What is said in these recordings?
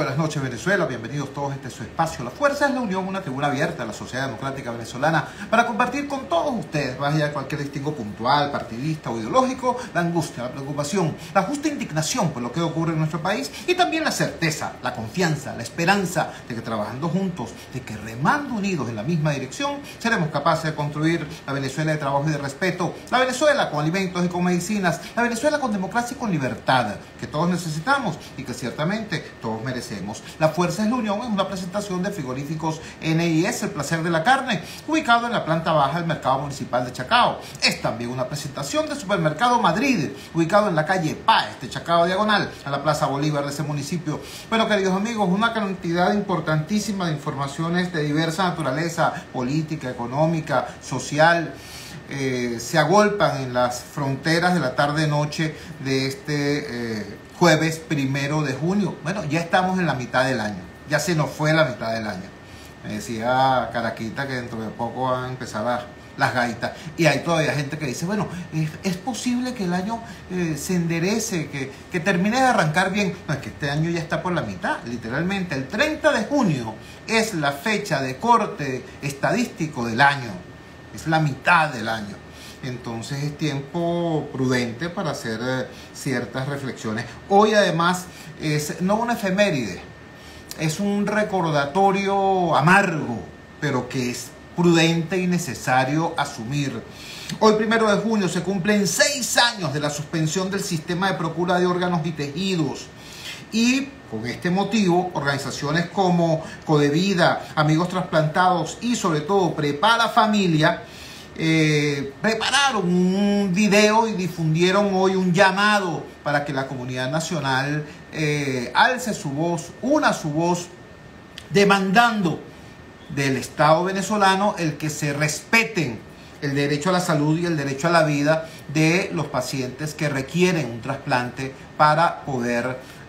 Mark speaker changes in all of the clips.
Speaker 1: buenas noches, Venezuela. Bienvenidos todos a este su espacio. La Fuerza es la Unión, una tribuna abierta a la sociedad democrática venezolana para compartir con todos ustedes, más allá de cualquier distingo puntual, partidista o ideológico, la angustia, la preocupación, la justa indignación por lo que ocurre en nuestro país y también la certeza, la confianza, la esperanza de que trabajando juntos, de que remando unidos en la misma dirección, seremos capaces de construir la Venezuela de trabajo y de respeto, la Venezuela con alimentos y con medicinas, la Venezuela con democracia y con libertad, que todos necesitamos y que ciertamente todos merecemos. La Fuerza es la Unión es una presentación de frigoríficos NIS, el placer de la carne, ubicado en la planta baja del mercado municipal de Chacao. Es también una presentación de Supermercado Madrid, ubicado en la calle Páez de Chacao Diagonal, a la Plaza Bolívar de ese municipio. Bueno, queridos amigos, una cantidad importantísima de informaciones de diversa naturaleza, política, económica, social, se agolpan en las fronteras de la tarde-noche de este jueves 1 de junio. Bueno, ya estamos en la mitad del año, ya se nos fue la mitad del año. Me decía Caraquita que dentro de poco van a empezar las gaitas, y hay todavía gente que dice, bueno, es posible que el año se enderece, que termine de arrancar bien. No, es que este año ya está por la mitad, literalmente. El 30 de junio es la fecha de corte estadístico del año, es la mitad del año. Entonces es tiempo prudente para hacer ciertas reflexiones. Hoy además es no una efeméride, es un recordatorio amargo, pero que es prudente y necesario asumir. Hoy 1 de junio se cumplen 6 años de la suspensión del sistema de procura de órganos y tejidos. Y con este motivo, organizaciones como Codevida, Amigos Trasplantados y sobre todo Prepara Familia prepararon un video y difundieron hoy un llamado para que la comunidad nacional alce su voz, una su voz, demandando del Estado venezolano el que se respeten el derecho a la salud y el derecho a la vida de los pacientes que requieren un trasplante para poder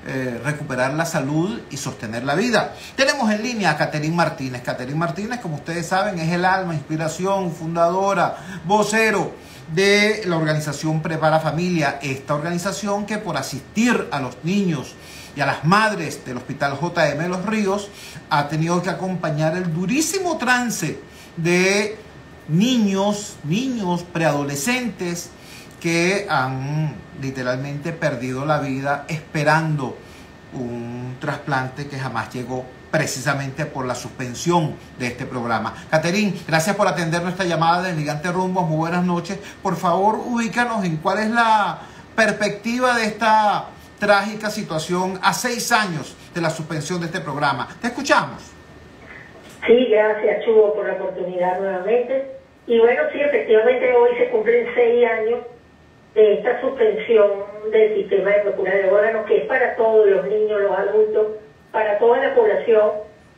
Speaker 1: recuperar la salud y sostener la vida. Tenemos en línea a Catherine Martínez. Catherine Martínez, como ustedes saben, es el alma, inspiración, fundadora, vocero de la organización Prepara Familia, esta organización que por asistir a los niños y a las madres del Hospital JM de Los Ríos ha tenido que acompañar el durísimo trance de niños, preadolescentes que han literalmente perdido la vida esperando un trasplante que jamás llegó, precisamente por la suspensión de este programa. Catherine, gracias por atender nuestra llamada de Gigante Rumbos. Muy buenas noches. Por favor, ubícanos en cuál es la perspectiva de esta trágica situación a 6 años de la suspensión de este programa. Te escuchamos.
Speaker 2: Sí, gracias, Chugo, por la oportunidad nuevamente. Y bueno, sí, efectivamente hoy se cumplen 6 años de esta suspensión del sistema de procura de órganos, que es para todos los niños, los adultos, para toda la población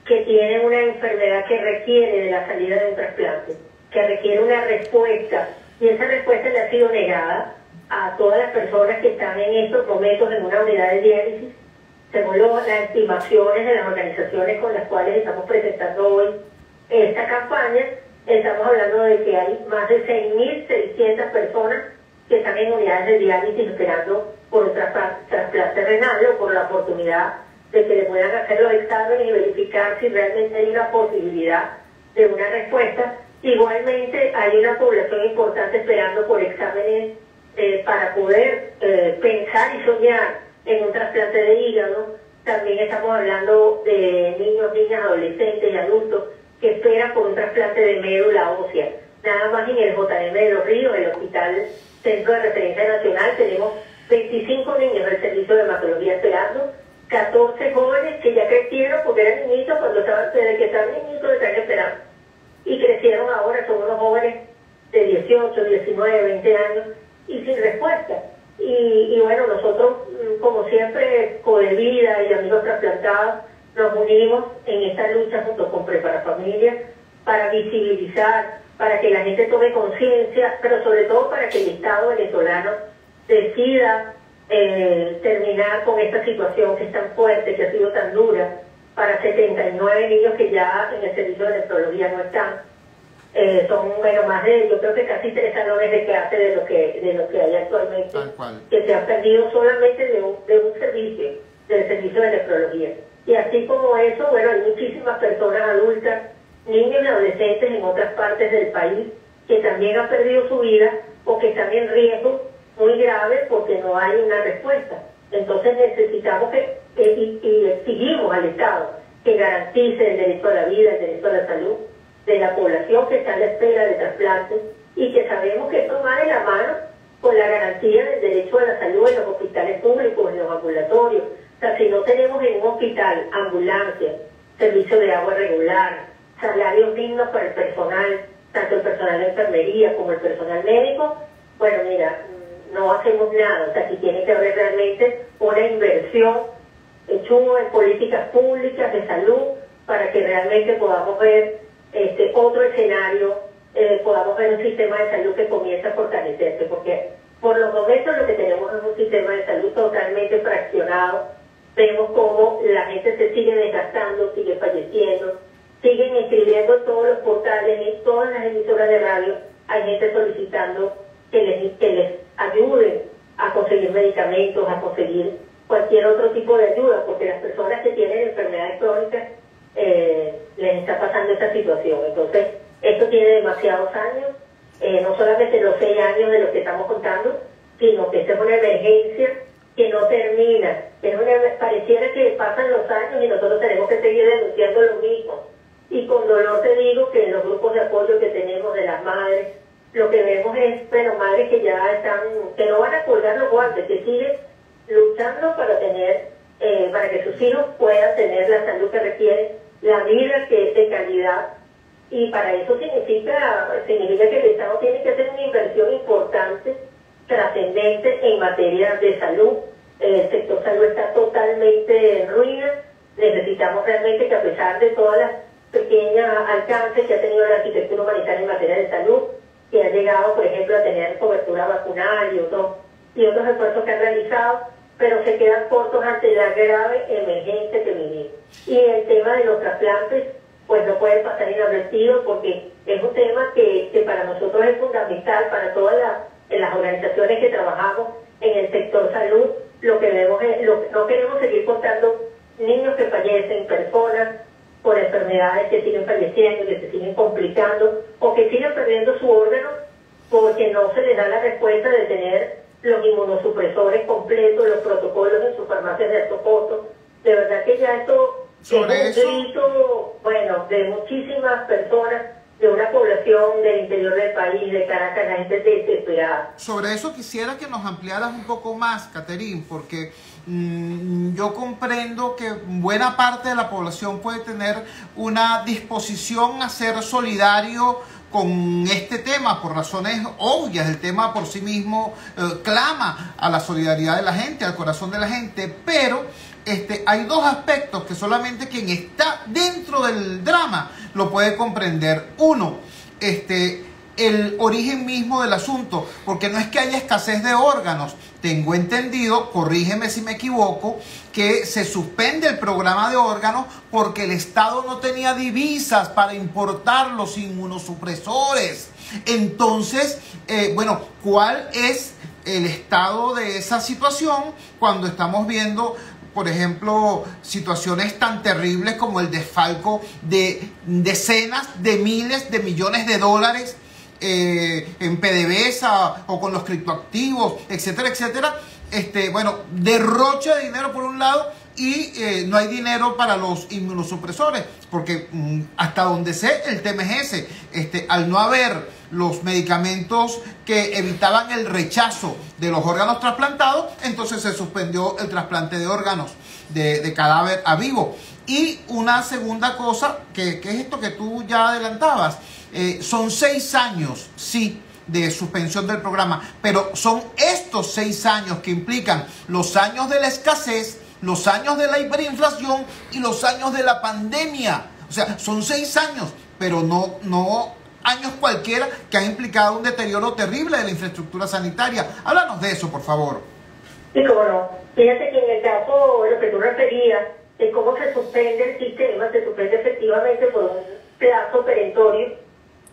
Speaker 2: que tiene una enfermedad que requiere de la salida de un trasplante, que requiere una respuesta, y esa respuesta le ha sido negada a todas las personas que están en estos momentos en una unidad de diálisis, según las estimaciones de las organizaciones con las cuales estamos presentando hoy esta campaña. Estamos hablando de que hay más de 6.600 personas que están en unidades de diálisis esperando por un trasplante renal o por la oportunidad de que le puedan hacer los exámenes y verificar si realmente hay una posibilidad de una respuesta. Igualmente hay una población importante esperando por exámenes para poder pensar y soñar en un trasplante de hígado. También estamos hablando de niños, niñas, adolescentes y adultos que esperan por un trasplante de médula ósea. Nada más en el JM de Los Ríos, el Hospital Centro de Referencia Nacional, tenemos 25 niños del servicio de hematología esperando, 14 jóvenes que ya crecieron porque eran niñitos cuando estaban, desde que estaban niñitos están esperando, y crecieron ahora, son unos jóvenes de 18, 19, 20 años y sin respuesta. Y bueno, nosotros, como siempre, Codevida y Amigos Trasplantados, nos unimos en esta lucha junto con Prepara Familia para visibilizar, para que la gente tome conciencia, pero sobre todo para que el Estado venezolano decida terminar con esta situación que es tan fuerte, que ha sido tan dura para 79 niños que ya en el servicio de nefrología no están. Son, bueno, más de, yo creo que casi 3 salones de clase de lo que hay actualmente, que se han perdido solamente de un servicio, del servicio de nefrología. Y así como eso, bueno, hay muchísimas personas adultas, niños y adolescentes en otras partes del país que también han perdido su vida o que están en riesgo muy grave porque no hay una respuesta. Entonces necesitamos y exigimos al Estado que garantice el derecho a la vida, el derecho a la salud de la población que está a la espera de trasplantes, y que sabemos que esto va de la mano con la garantía del derecho a la salud en los hospitales públicos, en los ambulatorios. O sea, si no tenemos en un hospital ambulancia, servicio de agua regular, salarios dignos para el personal, tanto el personal de enfermería como el personal médico, bueno, mira, no hacemos nada. O sea, aquí tiene que haber realmente una inversión en políticas públicas de salud para que realmente podamos ver otro escenario, podamos ver un sistema de salud que comienza a fortalecerse, porque por los momentos lo que tenemos es un sistema de salud totalmente fraccionado. Vemos cómo la gente se sigue desgastando, sigue falleciendo, siguen escribiendo en todos los portales, en todas las emisoras de radio, hay gente solicitando que les ayuden a conseguir medicamentos, a conseguir cualquier otro tipo de ayuda, porque las personas que tienen enfermedades crónicas les está pasando esta situación. Entonces, esto tiene demasiados años, no solamente los 6 años de los que estamos contando, sino que esta es una emergencia que no termina. Pareciera que pasan los años y nosotros tenemos que seguir denunciando lo mismo. Y con dolor te digo que en los grupos de apoyo que tenemos de las madres, lo que vemos es, bueno, madres que ya están, que no van a colgar los guantes, que siguen luchando para para que sus hijos puedan tener la salud que requieren, la vida que es de calidad. Y para eso significa que el Estado tiene que hacer una inversión importante, trascendente en materia de salud. El sector salud está totalmente en ruina. Necesitamos realmente que, a pesar de todas las pequeños alcances que ha tenido la arquitectura humanitaria en materia de salud, que ha llegado, por ejemplo, a tener cobertura vacunal y otros esfuerzos que han realizado, pero se quedan cortos ante la grave emergencia que vivimos. Y el tema de los trasplantes, pues no puede pasar inadvertido, porque es un tema que para nosotros es fundamental, para todas las organizaciones que trabajamos en el sector salud. Lo que vemos es, no queremos seguir contando niños que fallecen, personas por enfermedades que siguen falleciendo, que se siguen complicando, o que siguen perdiendo su órgano porque no se les da la respuesta de tener los inmunosupresores completos, los protocolos en sus farmacias de alto costo. De verdad que ya esto es un grito, bueno, de muchísimas personas, de una población del interior del país, de Caracas, la gente desesperada.
Speaker 1: Sobre eso quisiera que nos ampliaras un poco más, Catherine, porque yo comprendo que buena parte de la población puede tener una disposición a ser solidario con este tema por razones obvias. El tema por sí mismo clama a la solidaridad de la gente, al corazón de la gente, pero hay dos aspectos que solamente quien está dentro del drama lo puede comprender. Uno, el origen mismo del asunto, porque no es que haya escasez de órganos. Tengo entendido, corrígeme si me equivoco, que se suspende el programa de órganos porque el Estado no tenía divisas para importar los inmunosupresores. Entonces, bueno, ¿cuál es el estado de esa situación cuando estamos viendo, por ejemplo, situaciones tan terribles como el desfalco de decenas de miles de millones de dólares en PDVSA o con los criptoactivos, etcétera, etcétera? Bueno, derroche de dinero por un lado y no hay dinero para los inmunosupresores, porque hasta donde sé el tema es ese. Al no haber los medicamentos que evitaban el rechazo de los órganos trasplantados, entonces se suspendió el trasplante de órganos de cadáver a vivo. Y una segunda cosa, que es esto que tú ya adelantabas, son 6 años, sí, de suspensión del programa, pero son estos 6 años que implican los años de la escasez, los años de la hiperinflación y los años de la pandemia. O sea, son 6 años, pero no años cualquiera, que han implicado un deterioro terrible de la infraestructura sanitaria. Háblanos de eso, por favor.
Speaker 2: Sí, cómo no. Fíjate que en el caso, lo que tú referías, de cómo se suspende el sistema, se suspende efectivamente por un plazo perentorio,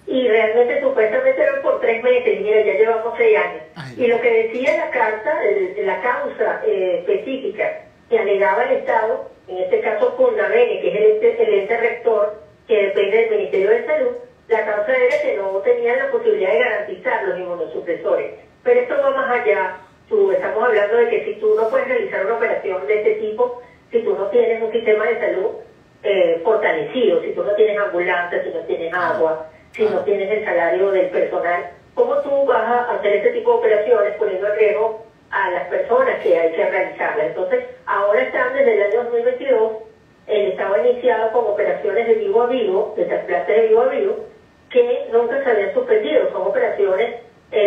Speaker 2: y realmente supuestamente eran por 3 meses. Mira, ya llevamos 6 años. Ay. Y lo que decía la carta, la causa específica que alegaba el Estado, en este caso Fundamene, que es el ente rector que depende del Ministerio de Salud, la causa era que no tenían la posibilidad de garantizar los inmunosupresores. Pero esto va más allá. Estamos hablando de que si tú no puedes realizar una operación de este tipo, si tú no tienes un sistema de salud fortalecido, si tú no tienes ambulancia, si no tienes agua, si no tienes el salario del personal, ¿cómo tú vas a hacer este tipo de operaciones poniendo en riesgo a las personas que hay que realizarlas? Entonces, ahora están desde el año 2022, el Estado ha iniciado con operaciones de vivo a vivo, de trasplante de vivo a vivo, que nunca se habían suspendido. Son operaciones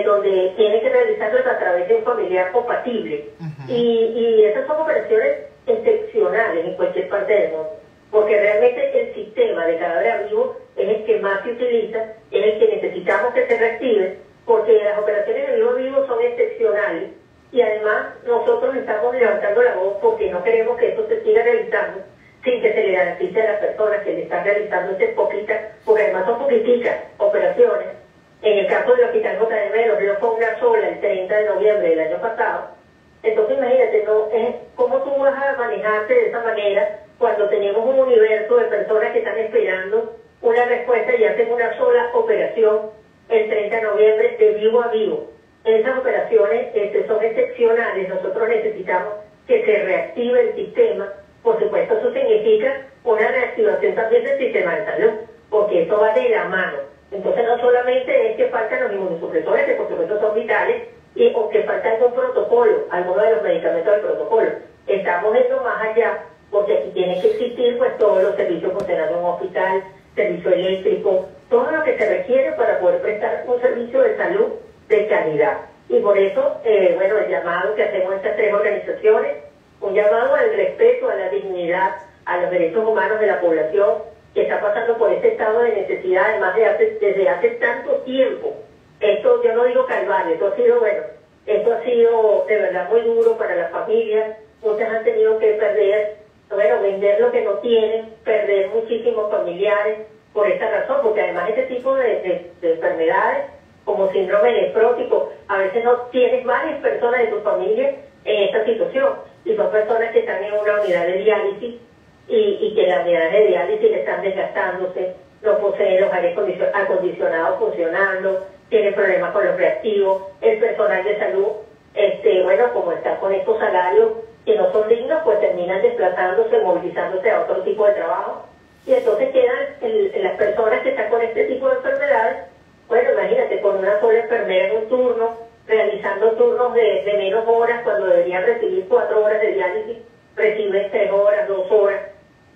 Speaker 2: donde tienen que realizarlas a través de un familiar compatible. Y esas son operaciones excepcionales en cualquier parte del mundo, porque realmente el sistema de cadáver vivo es el que más se utiliza, es el que necesitamos que se reactive, porque las operaciones de vivo a vivo son excepcionales y además nosotros estamos levantando la voz porque no queremos que esto se siga realizando sin que se le garantice a las personas que le están realizando estas poquitas, porque además son poquiticas operaciones. En el caso del Hospital JM los Ríos fue una sola el 30 de noviembre del año pasado. Entonces imagínate, ¿no? ¿Cómo tú vas a manejarte de esa manera cuando tenemos un universo de personas que están esperando una respuesta y hacen una sola operación el 30 de noviembre de vivo a vivo? Esas operaciones son excepcionales. Nosotros necesitamos que se reactive el sistema. Por supuesto, eso significa una reactivación también del sistema de salud, porque eso va de la mano. Entonces, no solamente es que faltan los inmunosupresores, que por supuesto son vitales, o que falta algún protocolo, alguno de los medicamentos del protocolo. Estamos yendo más allá, porque aquí tiene que existir pues todos los servicios funcionando en un hospital, servicio eléctrico, todo lo que se requiere para poder prestar un servicio de salud de calidad. Y por eso, bueno, el llamado que hacemos a estas tres organizaciones, un llamado al respeto, a la dignidad, a los derechos humanos de la población que está pasando por este estado de necesidad, además desde hace tanto tiempo. Esto, yo no digo calvario, esto ha sido de verdad muy duro para las familias. Muchas han tenido que perder, vender lo que no tienen, perder muchísimos familiares por esta razón, porque además este tipo de enfermedades, como síndrome nefrótico, a veces no tienes varias personas de tu familia en esta situación, y son personas que están en una unidad de diálisis y que las unidades de diálisis están desgastándose, no poseen los aires acondicionados funcionando, tienen problemas con los reactivos, el personal de salud, como está con estos salarios que no son dignos, pues terminan desplazándose, movilizándose a otro tipo de trabajo, y entonces quedan las personas que están con este tipo de enfermedades, imagínate, con una sola enfermera en un turno, realizando turnos de menos horas, cuando deberían recibir 4 horas de diálisis, reciben 3 horas, 2 horas.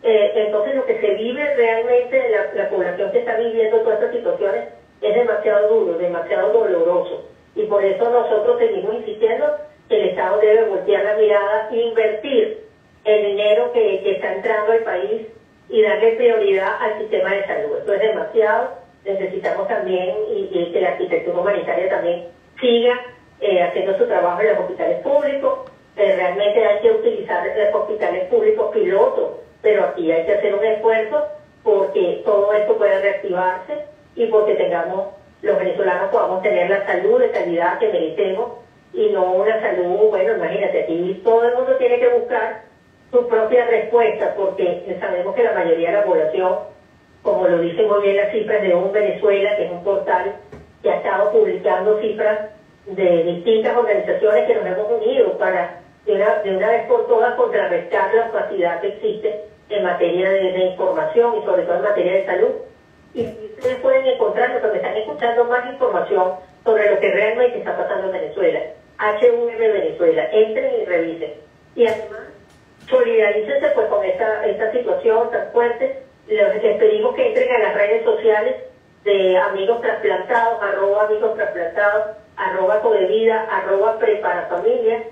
Speaker 2: Entonces lo que se vive realmente, la población que está viviendo todas estas situaciones, es demasiado duro, demasiado doloroso. Y por eso nosotros seguimos insistiendo que el Estado debe voltear la mirada e invertir el dinero que está entrando al país y darle prioridad al sistema de salud. Esto es demasiado. Necesitamos también y que la arquitectura humanitaria también siga haciendo su trabajo en los hospitales públicos. Realmente hay que utilizar los hospitales públicos pilotos, pero aquí hay que hacer un esfuerzo porque todo esto pueda reactivarse y porque los venezolanos podamos tener la salud de calidad que merecemos y no una salud, imagínate, aquí todo el mundo tiene que buscar su propia respuesta, porque sabemos que la mayoría de la población, como lo dicen muy bien las cifras de Un Venezuela, que es un portal que ha estado publicando cifras de distintas organizaciones que nos hemos unido para de una vez por todas contrarrestar la opacidad que existe en materia de información y sobre todo en materia de salud. Y ustedes pueden encontrar, porque están escuchando más información sobre lo que realmente está pasando en Venezuela. HVV Venezuela, entren y revisen. Y además, solidarícense pues con esta situación tan fuerte. Les pedimos que entren a las redes sociales de Amigos Trasplantados, @Amigos Trasplantados, @Codevida, @Preparafamilia,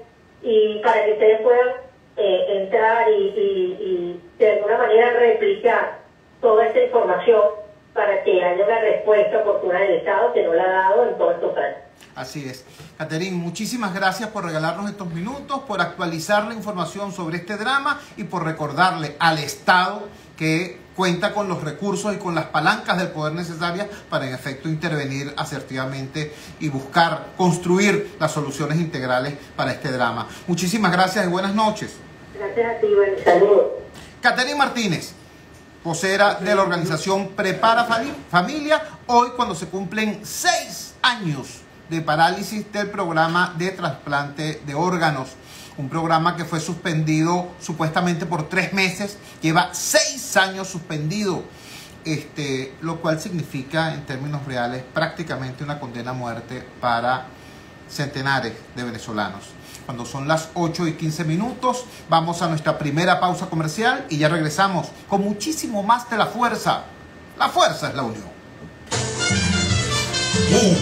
Speaker 2: y para que ustedes puedan entrar y de alguna manera replicar toda esta información para que haya una respuesta oportuna del Estado que no la ha dado en todos estos años.
Speaker 1: Así es. Catherine, muchísimas gracias por regalarnos estos minutos, por actualizar la información sobre este drama y por recordarle al Estado que cuenta con los recursos y con las palancas del poder necesarias para en efecto intervenir asertivamente y buscar construir las soluciones integrales para este drama. Muchísimas gracias y buenas noches.
Speaker 2: Gracias a ti, buen saludo.
Speaker 1: Catherine Martínez, vocera de la organización Prepara Familia, hoy cuando se cumplen 6 años de parálisis del programa de trasplante de órganos. Un programa que fue suspendido supuestamente por 3 meses, lleva 6 años suspendido, lo cual significa en términos reales prácticamente una condena a muerte para centenares de venezolanos. Cuando son las 8:15, vamos a nuestra primera pausa comercial y ya regresamos con muchísimo más de La Fuerza. La fuerza es la unión.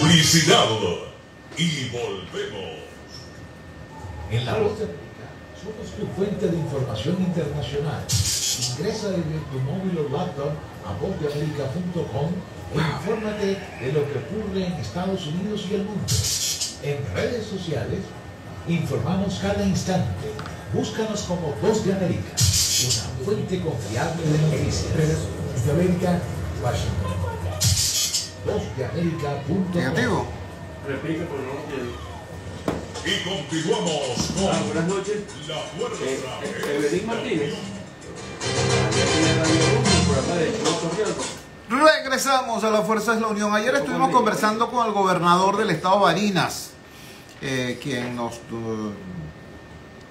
Speaker 3: Publicidad y volvemos.
Speaker 4: En La Voz de América somos tu fuente de información internacional. Ingresa desde tu móvil o laptop a vozdeamerica.com e infórmate de lo que ocurre en Estados Unidos y el mundo. En redes sociales informamos cada instante. Búscanos como Voz de América, una fuente confiable de noticias. Voz de América, Washington. Vozdeamerica.com.
Speaker 1: Negativo.
Speaker 5: Repite por no.
Speaker 3: Y continuamos con
Speaker 5: Buenas noches.
Speaker 3: La Fuerza.
Speaker 5: Evelyn Martínez. El programa de Chubasco Rialto.
Speaker 1: Regresamos a La Fuerza es la Unión. Ayer estuvimos conversando con el gobernador del estado Barinas, quien nos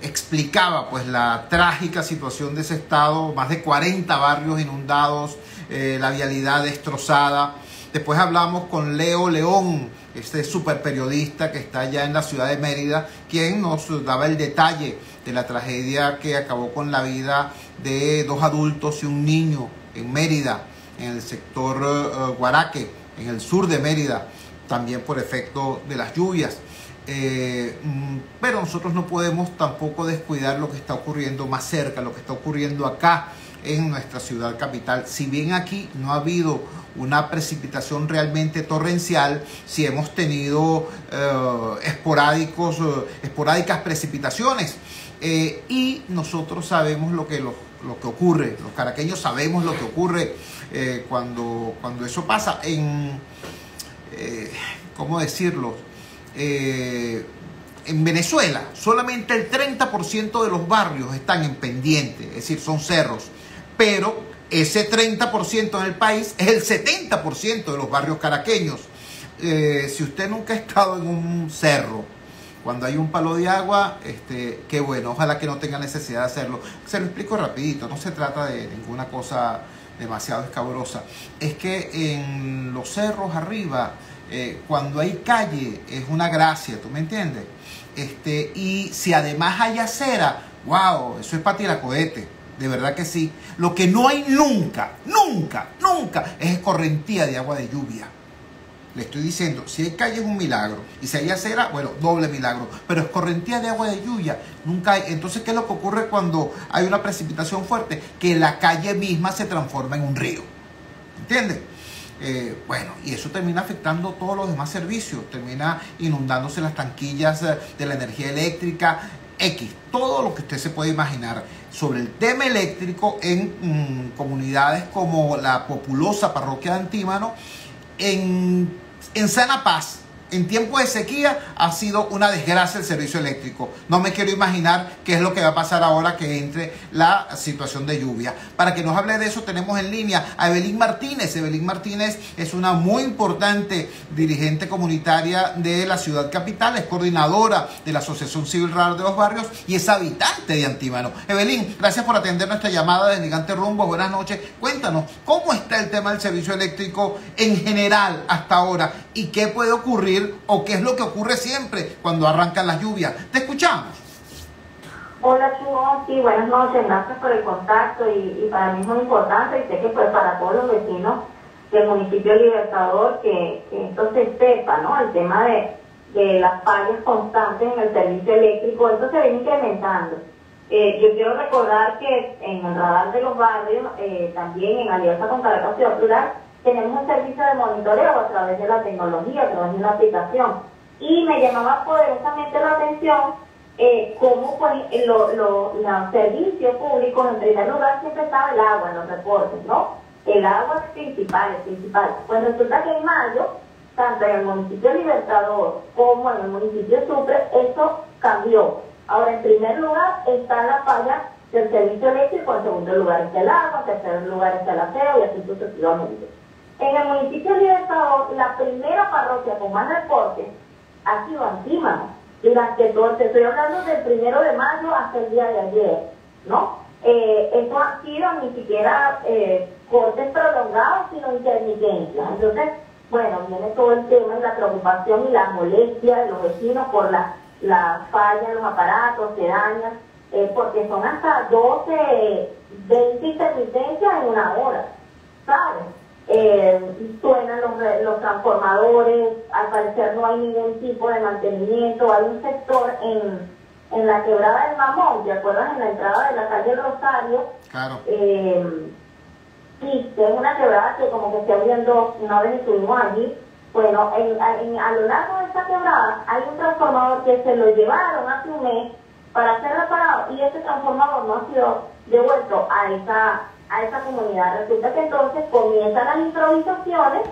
Speaker 1: explicaba pues la trágica situación de ese estado, más de 40 barrios inundados, la vialidad destrozada. Después hablamos con Leo León, este super periodista que está allá en la ciudad de Mérida, quien nos daba el detalle de la tragedia que acabó con la vida de 2 adultos y un niño en Mérida, en el sector Guaraque, en el sur de Mérida, también por efecto de las lluvias. Pero nosotros no podemos tampoco descuidar lo que está ocurriendo más cerca, lo que está ocurriendo acá en nuestra ciudad capital. Si bien aquí no ha habido una precipitación realmente torrencial, sí hemos tenido esporádicas precipitaciones, y nosotros sabemos lo que ocurre, los caraqueños sabemos lo que ocurre cuando eso pasa ¿cómo decirlo? En Venezuela solamente el 30% de los barrios están en pendiente, es decir, son cerros, pero ese 30% en el país es el 70% de los barrios caraqueños. Si usted nunca ha estado en un cerro, cuando hay un palo de agua, qué bueno, ojalá que no tenga necesidad de hacerlo. Se lo explico rapidito, no se trata de ninguna cosa demasiado escabrosa. Es que en los cerros arriba, cuando hay calle, es una gracia, ¿tú me entiendes? Y si además hay acera, wow, eso es para tirar cohete, de verdad que sí. Lo que no hay nunca es escorrentía de agua de lluvia. Le estoy diciendo, si hay calle es un milagro, y si hay acera, bueno, doble milagro, pero escorrentía de agua de lluvia nunca hay. Entonces, ¿qué es lo que ocurre cuando hay una precipitación fuerte? Que la calle misma se transforma en un río, ¿entiendes? Bueno, y eso termina afectando todos los demás servicios, termina inundándose las tanquillas de la energía eléctrica, todo lo que usted se puede imaginar. Sobre el tema eléctrico en comunidades como la populosa parroquia de Antímano, en Sana Paz, en tiempo de sequía, ha sido una desgracia el servicio eléctrico. No me quiero imaginar qué es lo que va a pasar ahora que entre la situación de lluvia. Para que nos hable de eso, tenemos en línea a Evelyn Martínez. Evelyn Martínez es una muy importante dirigente comunitaria de la ciudad capital, es coordinadora de la Asociación Civil Rural de los Barrios y es habitante de Antímano. Evelyn, gracias por atender nuestra llamada de Gigante Rumbo. Buenas noches. Cuéntanos, ¿cómo está el tema del servicio eléctrico en general hasta ahora? ¿Y qué puede ocurrir o qué es lo que ocurre siempre cuando arrancan las lluvias? Te escuchamos.
Speaker 2: Hola, Chugo, sí, buenas noches, gracias por el contacto y para mí es muy importante y sé que pues para todos los vecinos del municipio Libertador que esto se sepa, ¿no? El tema de las fallas constantes en el servicio eléctrico, esto se viene incrementando. Yo quiero recordar que en el radar de los barrios, también en alianza con Caracas Ciudad Plural, tenemos un servicio de monitoreo a través de la tecnología, a través de una aplicación. Y me llamaba poderosamente la atención cómo pues, los servicios públicos, en primer lugar, siempre estaba el agua en los reportes, ¿no? El agua es principal. Pues resulta que en mayo, tanto en el municipio Libertador como en el municipio Sucre, eso cambió. Ahora, en primer lugar, está la falla del servicio eléctrico, en segundo lugar está el agua, en tercer lugar está el aseo y así sucesivamente. En el municipio de Libertador, la primera parroquia con más reportes ha sido Antímano. Durante todo, te estoy hablando del 1 de mayo hasta el día de ayer, ¿no? Eso ha sido ni siquiera cortes prolongados, sino intermitencias. Entonces, bueno, viene todo el tema y la preocupación y la molestia de los vecinos por la falla en los aparatos, se dañan, porque son hasta 12, 20 intermitencias en una hora, ¿sabes? Suenan los transformadores, al parecer no hay ningún tipo de mantenimiento. Hay un sector en la quebrada del Mamón, ¿te acuerdas? En la entrada de la calle Rosario.
Speaker 1: Claro.
Speaker 2: Sí, que es una quebrada que como que se abrían dos, una vez estuvimos allí. Bueno, a lo largo de esta quebrada hay un transformador que se lo llevaron hace un mes para ser reparado y ese transformador no ha sido devuelto a esa comunidad. Resulta que entonces comienzan las improvisaciones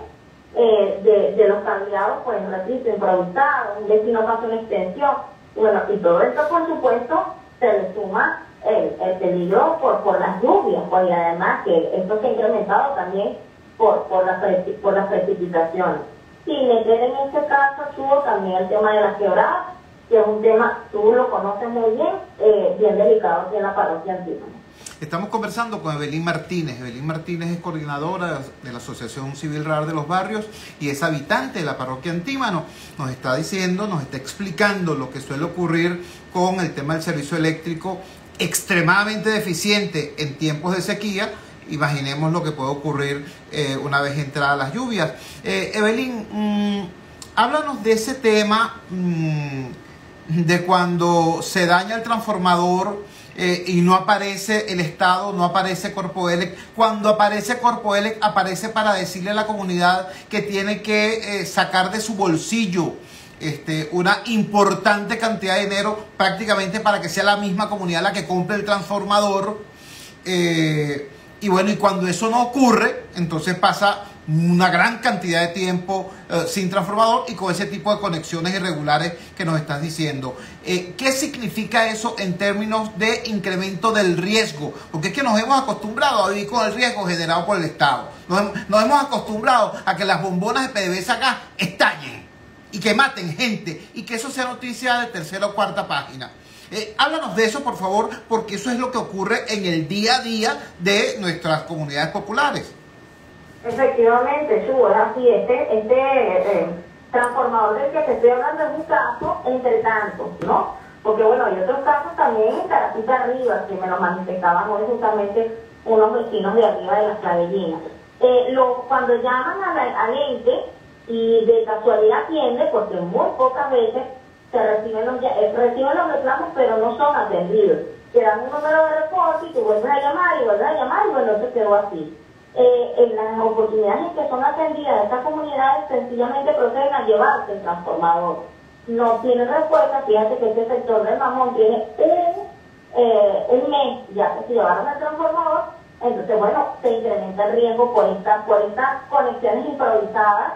Speaker 2: de los candidatos, pues repito, improvisados, un vecino pasa una extensión, bueno, y todo esto por supuesto se le suma el peligro por las lluvias, pues, y además que esto se ha incrementado también por las precipitaciones. Y meter en este caso, Chugo, también el tema de las quebradas, que es un tema, tú lo conoces muy bien, bien delicado aquí en la parroquia Antímano.
Speaker 1: Estamos conversando con Evelyn Martínez. Evelyn Martínez es coordinadora de la Asociación Civil Radar de los Barrios y es habitante de la parroquia Antímano. Nos está diciendo, nos está explicando lo que suele ocurrir con el tema del servicio eléctrico extremadamente deficiente en tiempos de sequía. Imaginemos lo que puede ocurrir una vez entradas las lluvias. Evelyn, háblanos de ese tema de cuando se daña el transformador y no aparece el Estado, no aparece Corpoelec. Cuando aparece Corpoelec, aparece para decirle a la comunidad que tiene que sacar de su bolsillo una importante cantidad de dinero, prácticamente para que sea la misma comunidad la que compre el transformador. Y bueno, y cuando eso no ocurre, entonces pasa una gran cantidad de tiempo sin transformador y con ese tipo de conexiones irregulares que nos estás diciendo. ¿Qué significa eso en términos de incremento del riesgo? Porque es que nos hemos acostumbrado a vivir con el riesgo generado por el Estado. Nos hemos acostumbrado a que las bombonas de PDVSA acá estallen y que maten gente y que eso sea noticia de tercera o cuarta página. Háblanos de eso, por favor, porque eso es lo que ocurre en el día a día de nuestras comunidades populares.
Speaker 2: Efectivamente, Chugo, es así. Este transformador del que te estoy hablando es un caso entre tantos, ¿no? Porque bueno, hay otros casos también en Caracita Arriba, que me lo manifestaban hoy justamente unos vecinos de arriba de las Clavellinas. Cuando llaman al ente y de casualidad atiende, porque muy pocas veces se reciben los reclamos, pero no son atendidos. Te dan un número de reporte y tú vuelves a llamar y vuelves a llamar y bueno, se quedó así. En las oportunidades en que son atendidas, estas comunidades sencillamente proceden a llevarse el transformador. No tienen respuesta. Fíjate que este sector del Mamón tiene un mes ya que se llevaron el transformador. Entonces, bueno, se incrementa el riesgo por estas conexiones improvisadas,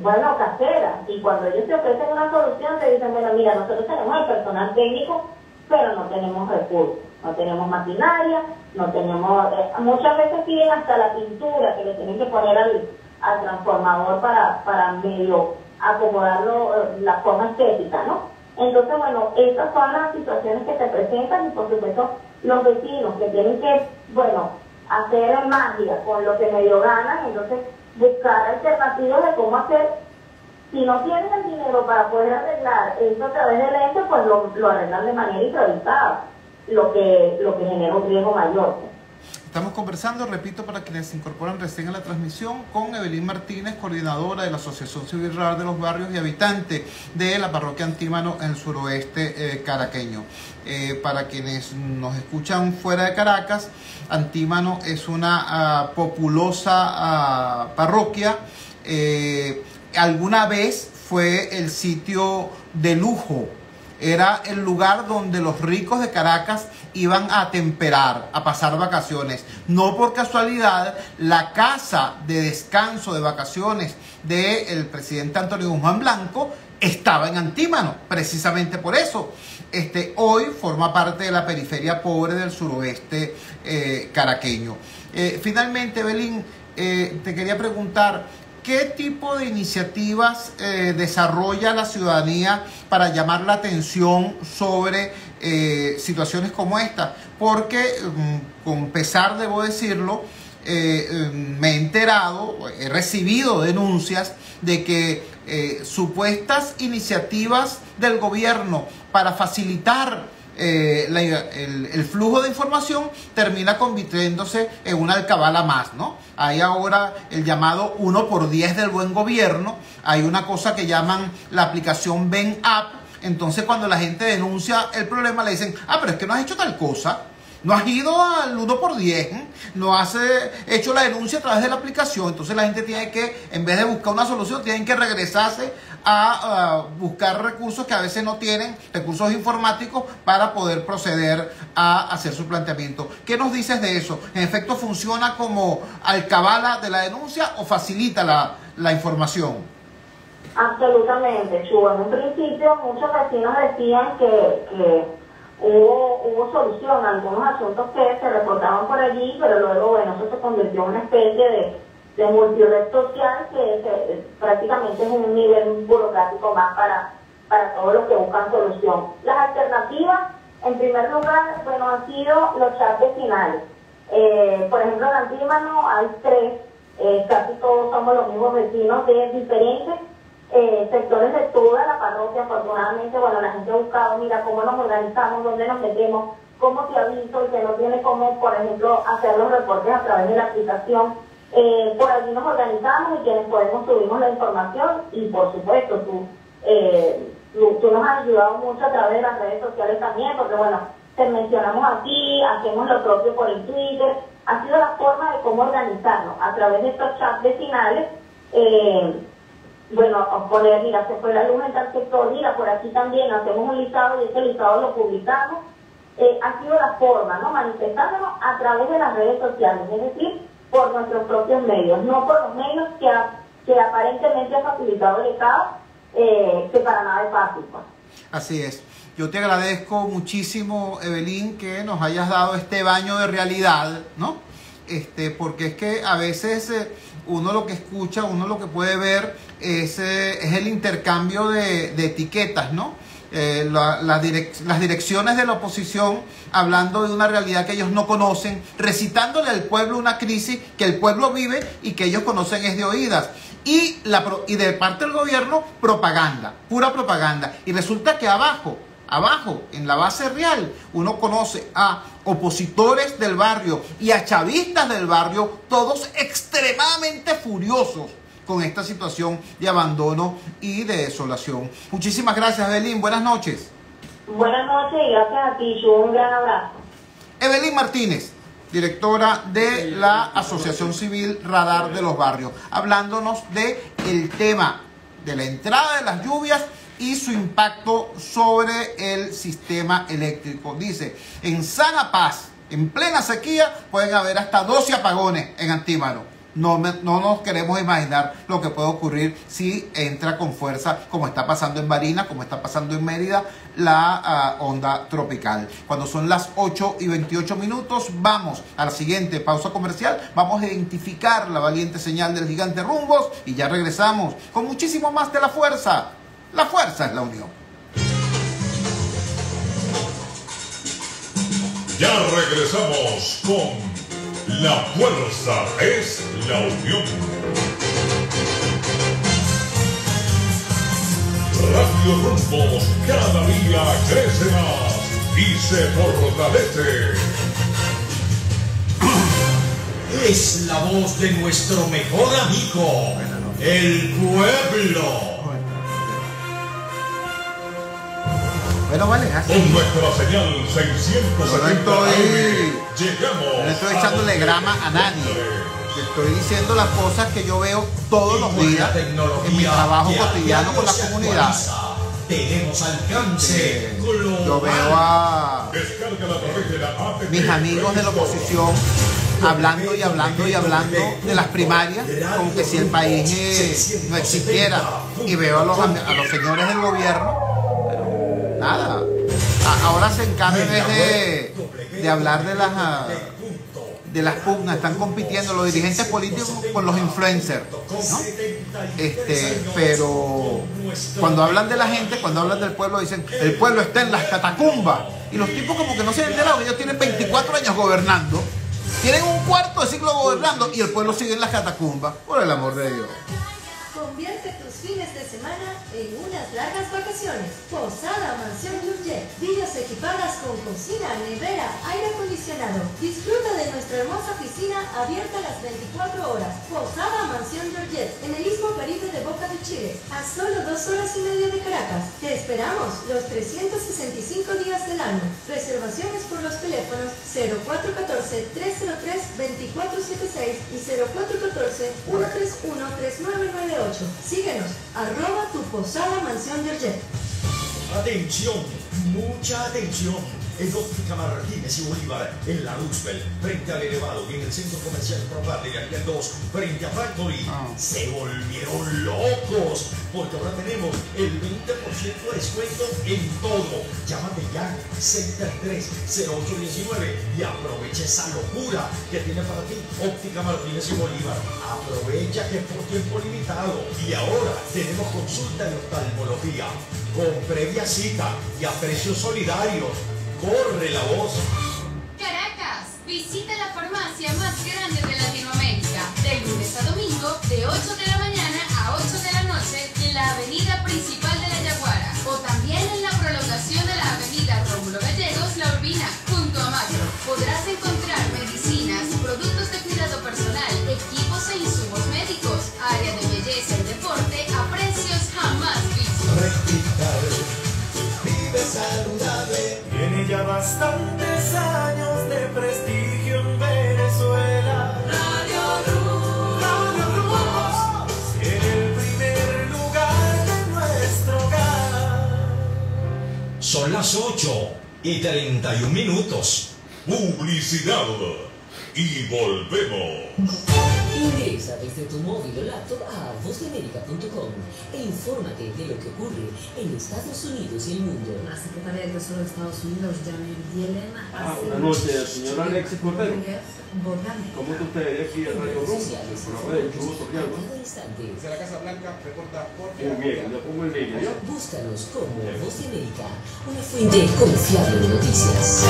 Speaker 2: bueno, caseras. Y cuando ellos te ofrecen una solución, te dicen, bueno, mira, nosotros tenemos el personal técnico, pero no tenemos recursos, no tenemos maquinaria, no tenemos... muchas veces piden hasta la pintura que le tienen que poner al transformador para medio acomodarlo, la forma estética, ¿no? Entonces, bueno, estas son las situaciones que se presentan y por supuesto los vecinos que tienen que, bueno, hacer magia con lo que medio ganan, entonces buscar alternativas de cómo hacer. Si no tienen el dinero para poder arreglar esto a través del ente, pues lo arreglan de manera improvisada, lo que genera un riesgo mayor.
Speaker 1: Estamos conversando, repito, para quienes se incorporan recién a la transmisión, con Evelyn Martínez, coordinadora de la Asociación Civil Radar de los Barrios y habitante de la parroquia Antímano en el suroeste caraqueño. Para quienes nos escuchan fuera de Caracas, Antímano es una populosa parroquia. Alguna vez fue el sitio de lujo, era el lugar donde los ricos de Caracas iban a atemperar, a pasar vacaciones. No por casualidad, la casa de descanso de vacaciones del presidente Antonio Guzmán Blanco estaba en Antímano, precisamente por eso. hoy forma parte de la periferia pobre del suroeste caraqueño. Finalmente, Evelyn, te quería preguntar, ¿qué tipo de iniciativas desarrolla la ciudadanía para llamar la atención sobre situaciones como esta? Porque, con pesar, debo decirlo, me he enterado, he recibido denuncias de que supuestas iniciativas del gobierno para facilitar el flujo de información termina convirtiéndose en una alcabala más, ¿no? Hay ahora el llamado 1x10 del buen gobierno, hay una cosa que llaman la aplicación Ven App. Entonces, cuando la gente denuncia el problema, le dicen, pero es que no has hecho tal cosa, no has ido al 1x10, no has hecho la denuncia a través de la aplicación. Entonces la gente tiene que, en vez de buscar una solución, tienen que regresarse a buscar recursos que a veces no tienen, recursos informáticos, para poder proceder a hacer su planteamiento. ¿Qué nos dices de eso? ¿En efecto funciona como alcabala de la denuncia o facilita la información?
Speaker 2: Absolutamente, Chubo. En un principio muchos vecinos decían que hubo solución a algunos asuntos que se reportaban por allí, pero luego, bueno, eso se convirtió en una especie de multired social que prácticamente es un nivel burocrático más para todos los que buscan solución. Las alternativas, en primer lugar, bueno, han sido los chats vecinales. Por ejemplo, en Antímano hay 3, casi todos somos los mismos vecinos de diferentes sectores de toda la parroquia. Afortunadamente, bueno, la gente ha buscado, mira, cómo nos organizamos, dónde nos metemos, cómo te aviso, y que no tiene cómo, por ejemplo, hacer los reportes a través de la aplicación. Por allí nos organizamos y quienes podemos subimos la información, y por supuesto tú nos has ayudado mucho a través de las redes sociales también, porque bueno, te mencionamos aquí, hacemos lo propio por el Twitter. Ha sido la forma de cómo organizarnos a través de estos chats vecinales. Bueno, poner, mira, se fue la luz en tal sector, mira, por aquí también hacemos un listado y ese listado lo publicamos. Ha sido la forma, ¿no? Manifestándonos a través de las redes sociales, es decir, por nuestros propios medios, no por los medios que aparentemente ha facilitado el Estado, que para nada es fácil, pues.
Speaker 1: Así es. Yo te agradezco muchísimo, Evelyn, que nos hayas dado este baño de realidad, ¿no? Porque es que a veces uno lo que escucha, uno lo que puede ver es el intercambio de etiquetas, ¿no? Las direcciones de la oposición hablando de una realidad que ellos no conocen, recitándole al pueblo una crisis que el pueblo vive y que ellos conocen es de oídas. Y de parte del gobierno, propaganda, pura propaganda. Y resulta que abajo, en la base real, uno conoce a opositores del barrio y a chavistas del barrio, todos extremadamente furiosos con esta situación de abandono y de desolación. Muchísimas gracias, Evelyn. Buenas noches.
Speaker 2: Buenas noches y gracias a ti, Chu. Un gran abrazo.
Speaker 1: Evelyn Martínez, directora de la Asociación Civil Radar de los Barrios, hablándonos del tema de la entrada de las lluvias y su impacto sobre el sistema eléctrico. Dice, en Sana Paz, en plena sequía, pueden haber hasta 12 apagones en Antímano. No nos queremos imaginar lo que puede ocurrir si entra con fuerza, como está pasando en Barinas, como está pasando en Mérida, la onda tropical. Cuando son las 8:28, vamos a la siguiente pausa comercial. Vamos a identificar la valiente señal del gigante Rumbos y ya regresamos con muchísimo más de La Fuerza. La fuerza es la unión.
Speaker 3: Ya regresamos con La Fuerza es la unión. Radio Rumbos cada día crece más y se fortalece.
Speaker 6: Es la voz de nuestro mejor amigo, el pueblo.
Speaker 1: Bueno, vale, así.
Speaker 3: Con nuestra señal 670 llegamos.
Speaker 1: No estoy echándole grama a nadie. Estoy diciendo las cosas que yo veo todos los días en mi trabajo cotidiano con la comunidad.
Speaker 6: Tenemos alcance global.
Speaker 1: Yo veo a mis amigos de la oposición hablando y hablando y hablando de las primarias como que si el país no existiera. Y veo a los señores del gobierno, pero nada. Ahora se encargan de hablar de las pugnas. Están compitiendo los dirigentes políticos con los influencers, ¿no? Pero cuando hablan de la gente, cuando hablan del pueblo, dicen el pueblo está en las catacumbas. Y los tipos como que no se han enterado que ellos tienen 24 años gobernando, tienen un cuarto de siglo gobernando y el pueblo sigue en las catacumbas. Por el amor de Dios.
Speaker 7: Convierte tus fines de semana en unas largas vacaciones. Posada Mansión Georgette. Villas equipadas con cocina, nevera, aire acondicionado. Disfruta de nuestra hermosa piscina abierta las 24 horas. Posada Mansión Georgette, en el Istmo Caribe de Boca de Chile, a solo 2 horas y media de Caracas. Te esperamos los 365 días del año. Reservaciones por los teléfonos 0414-303-2476 y 0414-131-3998. Síguenos, @tu-posada Mansión Georgette.
Speaker 6: Atención, mucha atención. En Óptica Martínez y Bolívar, en la Roosevelt, frente al Elevado y en el Centro Comercial Propar de Ariel 2, frente a Factory, se volvieron locos, porque ahora tenemos el 20% de descuento en todo. Llámate ya, 633-0819 y aprovecha esa locura que tiene para ti Óptica Martínez y Bolívar. Aprovecha que es por tiempo limitado y ahora tenemos consulta de oftalmología con previa cita y a precios solidarios. ¡Corre la voz!
Speaker 8: Caracas, visita la farmacia más grande de Latinoamérica, de lunes a domingo, de 8 de la mañana a 8 de la noche, en la avenida principal de La Yaguara, o también en la prolongación de la avenida Rómulo Gallegos, La Urbina, junto a Macro. Podrás encontrar medicinas, productos de cuidado personal, equipos e insumos médicos, área de belleza y deporte a precios jamás vistos.
Speaker 6: Vive saludable.
Speaker 9: Tiene ya bastantes años de prestigio en Venezuela. Radio Luz, en el primer lugar de nuestro hogar.
Speaker 6: Son las 8:31.
Speaker 3: Publicidad. Y volvemos.
Speaker 10: Ingresa desde tu móvil o laptop a vozdeamerica.com e infórmate de lo que ocurre en Estados Unidos y el mundo.
Speaker 11: La secretaria del Tesoro de Estados Unidos, Janet Yellen,
Speaker 5: buenas noches, señor Alexis Cordero. ¿Cmo está usted aquí en Radio Rumbo?
Speaker 10: Cada instante.
Speaker 12: Desde la Casa Blanca, reporta por...
Speaker 5: Muy bien, lo pongo en línea, ¿yo?
Speaker 10: Búscanos como Voz de América, una fuente confiable de noticias.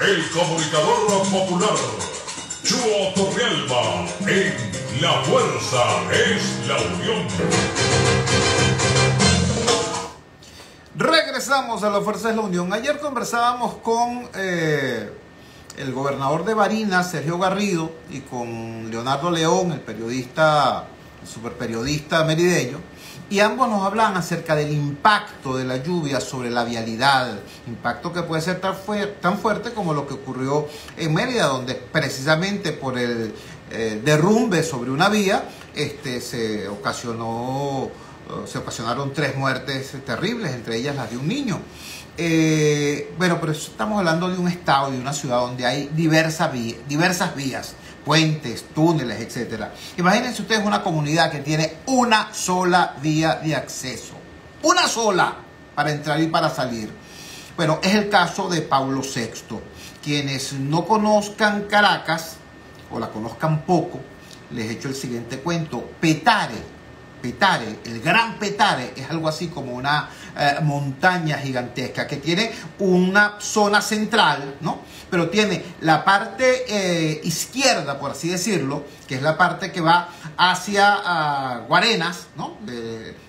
Speaker 3: El comunicador popular, Chuo Torrealba, en La Fuerza es la Unión.
Speaker 1: Regresamos a La Fuerza es la Unión. Ayer conversábamos con el gobernador de Barinas, Sergio Garrido, y con Leonardo León, el periodista, el superperiodista merideño, y ambos nos hablan acerca del impacto de la lluvia sobre la vialidad, impacto que puede ser tan fuerte como lo que ocurrió en Mérida, donde precisamente por el derrumbe sobre una vía se ocasionaron 3 muertes terribles, entre ellas las de un niño. Bueno, pero estamos hablando de un estado, de una ciudad donde hay diversas vías, puentes, túneles, etcétera. Imagínense ustedes una comunidad que tiene una sola vía de acceso, una sola, para entrar y para salir. Bueno, es el caso de Pablo VI. Quienes no conozcan Caracas o la conozcan poco, les echo el siguiente cuento. Petare, el Gran Petare, es algo así como una montaña gigantesca que tiene una zona central, ¿no? Pero tiene la parte izquierda, por así decirlo, que es la parte que va hacia Guarenas, ¿no?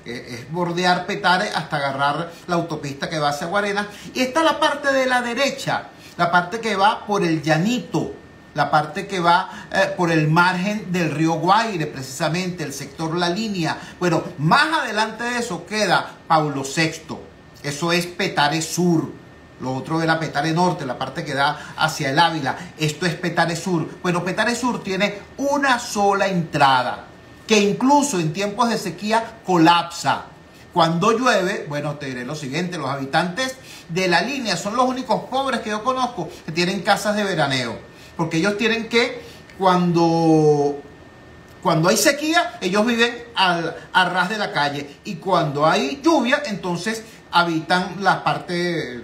Speaker 1: Es bordear Petare hasta agarrar la autopista que va hacia Guarenas. Y está la parte de la derecha, la parte que va por el Llanito, la parte que va por el margen del río Guaire, precisamente el sector La Línea. Bueno, más adelante de eso queda Pablo VI. Eso es Petare Sur. Lo otro era Petare Norte, la parte que da hacia el Ávila. Esto es Petare Sur. Bueno, Petare Sur tiene una sola entrada, que incluso en tiempos de sequía colapsa. Cuando llueve, bueno, te diré lo siguiente, los habitantes de La Línea son los únicos pobres que yo conozco que tienen casas de veraneo. Porque ellos tienen que, cuando Cuando hay sequía, ellos viven a ras de la calle. Y cuando hay lluvia, entonces habitan la parte,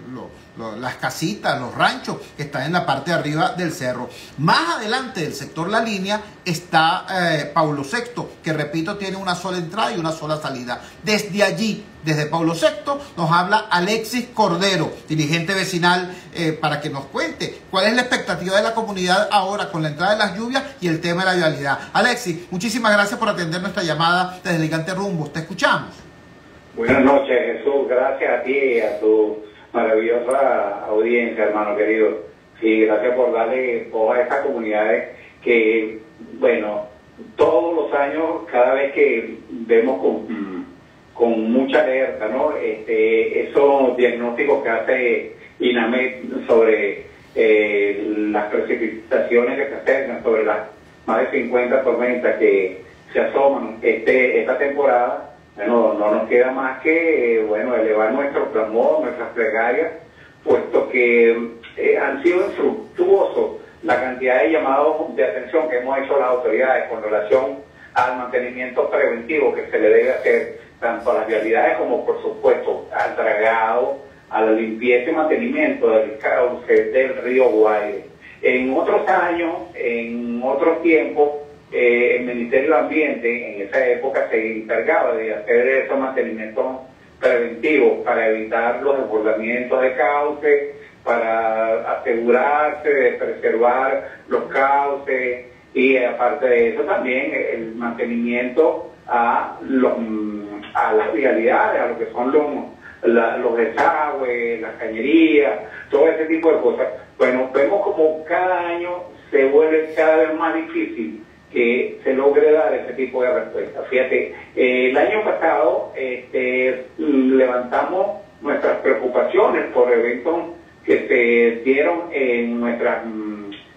Speaker 1: las casitas, los ranchos que están en la parte de arriba del cerro. Más adelante del sector La Línea está Paulo VI, que repito, tiene una sola entrada y una sola salida. Desde allí, desde Paulo VI, nos habla Alexis Cordero, dirigente vecinal, para que nos cuente cuál es la expectativa de la comunidad ahora con la entrada de las lluvias y el tema de la vialidad. Alexis, muchísimas gracias por atender nuestra llamada desde Gigante Rumbo. Te escuchamos.
Speaker 13: Buenas noches, Jesús. Gracias a ti y a tu maravillosa audiencia, hermano querido. Sí, gracias por darle voz a estas comunidades que, bueno, todos los años, cada vez que vemos con mucha alerta, ¿no? Esos diagnósticos que hace INAMED sobre las precipitaciones que se acercan, sobre las más de 50 tormentas que se asoman esta temporada. Bueno, no nos queda más que elevar nuestro clamor, nuestras plegarias, puesto que han sido infructuosos la cantidad de llamados de atención que hemos hecho las autoridades con relación al mantenimiento preventivo que se le debe hacer tanto a las vialidades como, por supuesto, al dragado, a la limpieza y mantenimiento del cauce del río Guaire. En otros años, en otros tiempos, el Ministerio del Ambiente en esa época se encargaba de hacer esos mantenimientos preventivos para evitar los desbordamientos de cauce, para asegurarse de preservar los cauces y aparte de eso también el mantenimiento a las vialidades, a lo que son los desagües, las cañerías, todo ese tipo de cosas. Bueno, vemos como cada año se vuelve cada vez más difícil que se logre dar ese tipo de respuesta. Fíjate, el año pasado levantamos nuestras preocupaciones por eventos que se dieron en nuestras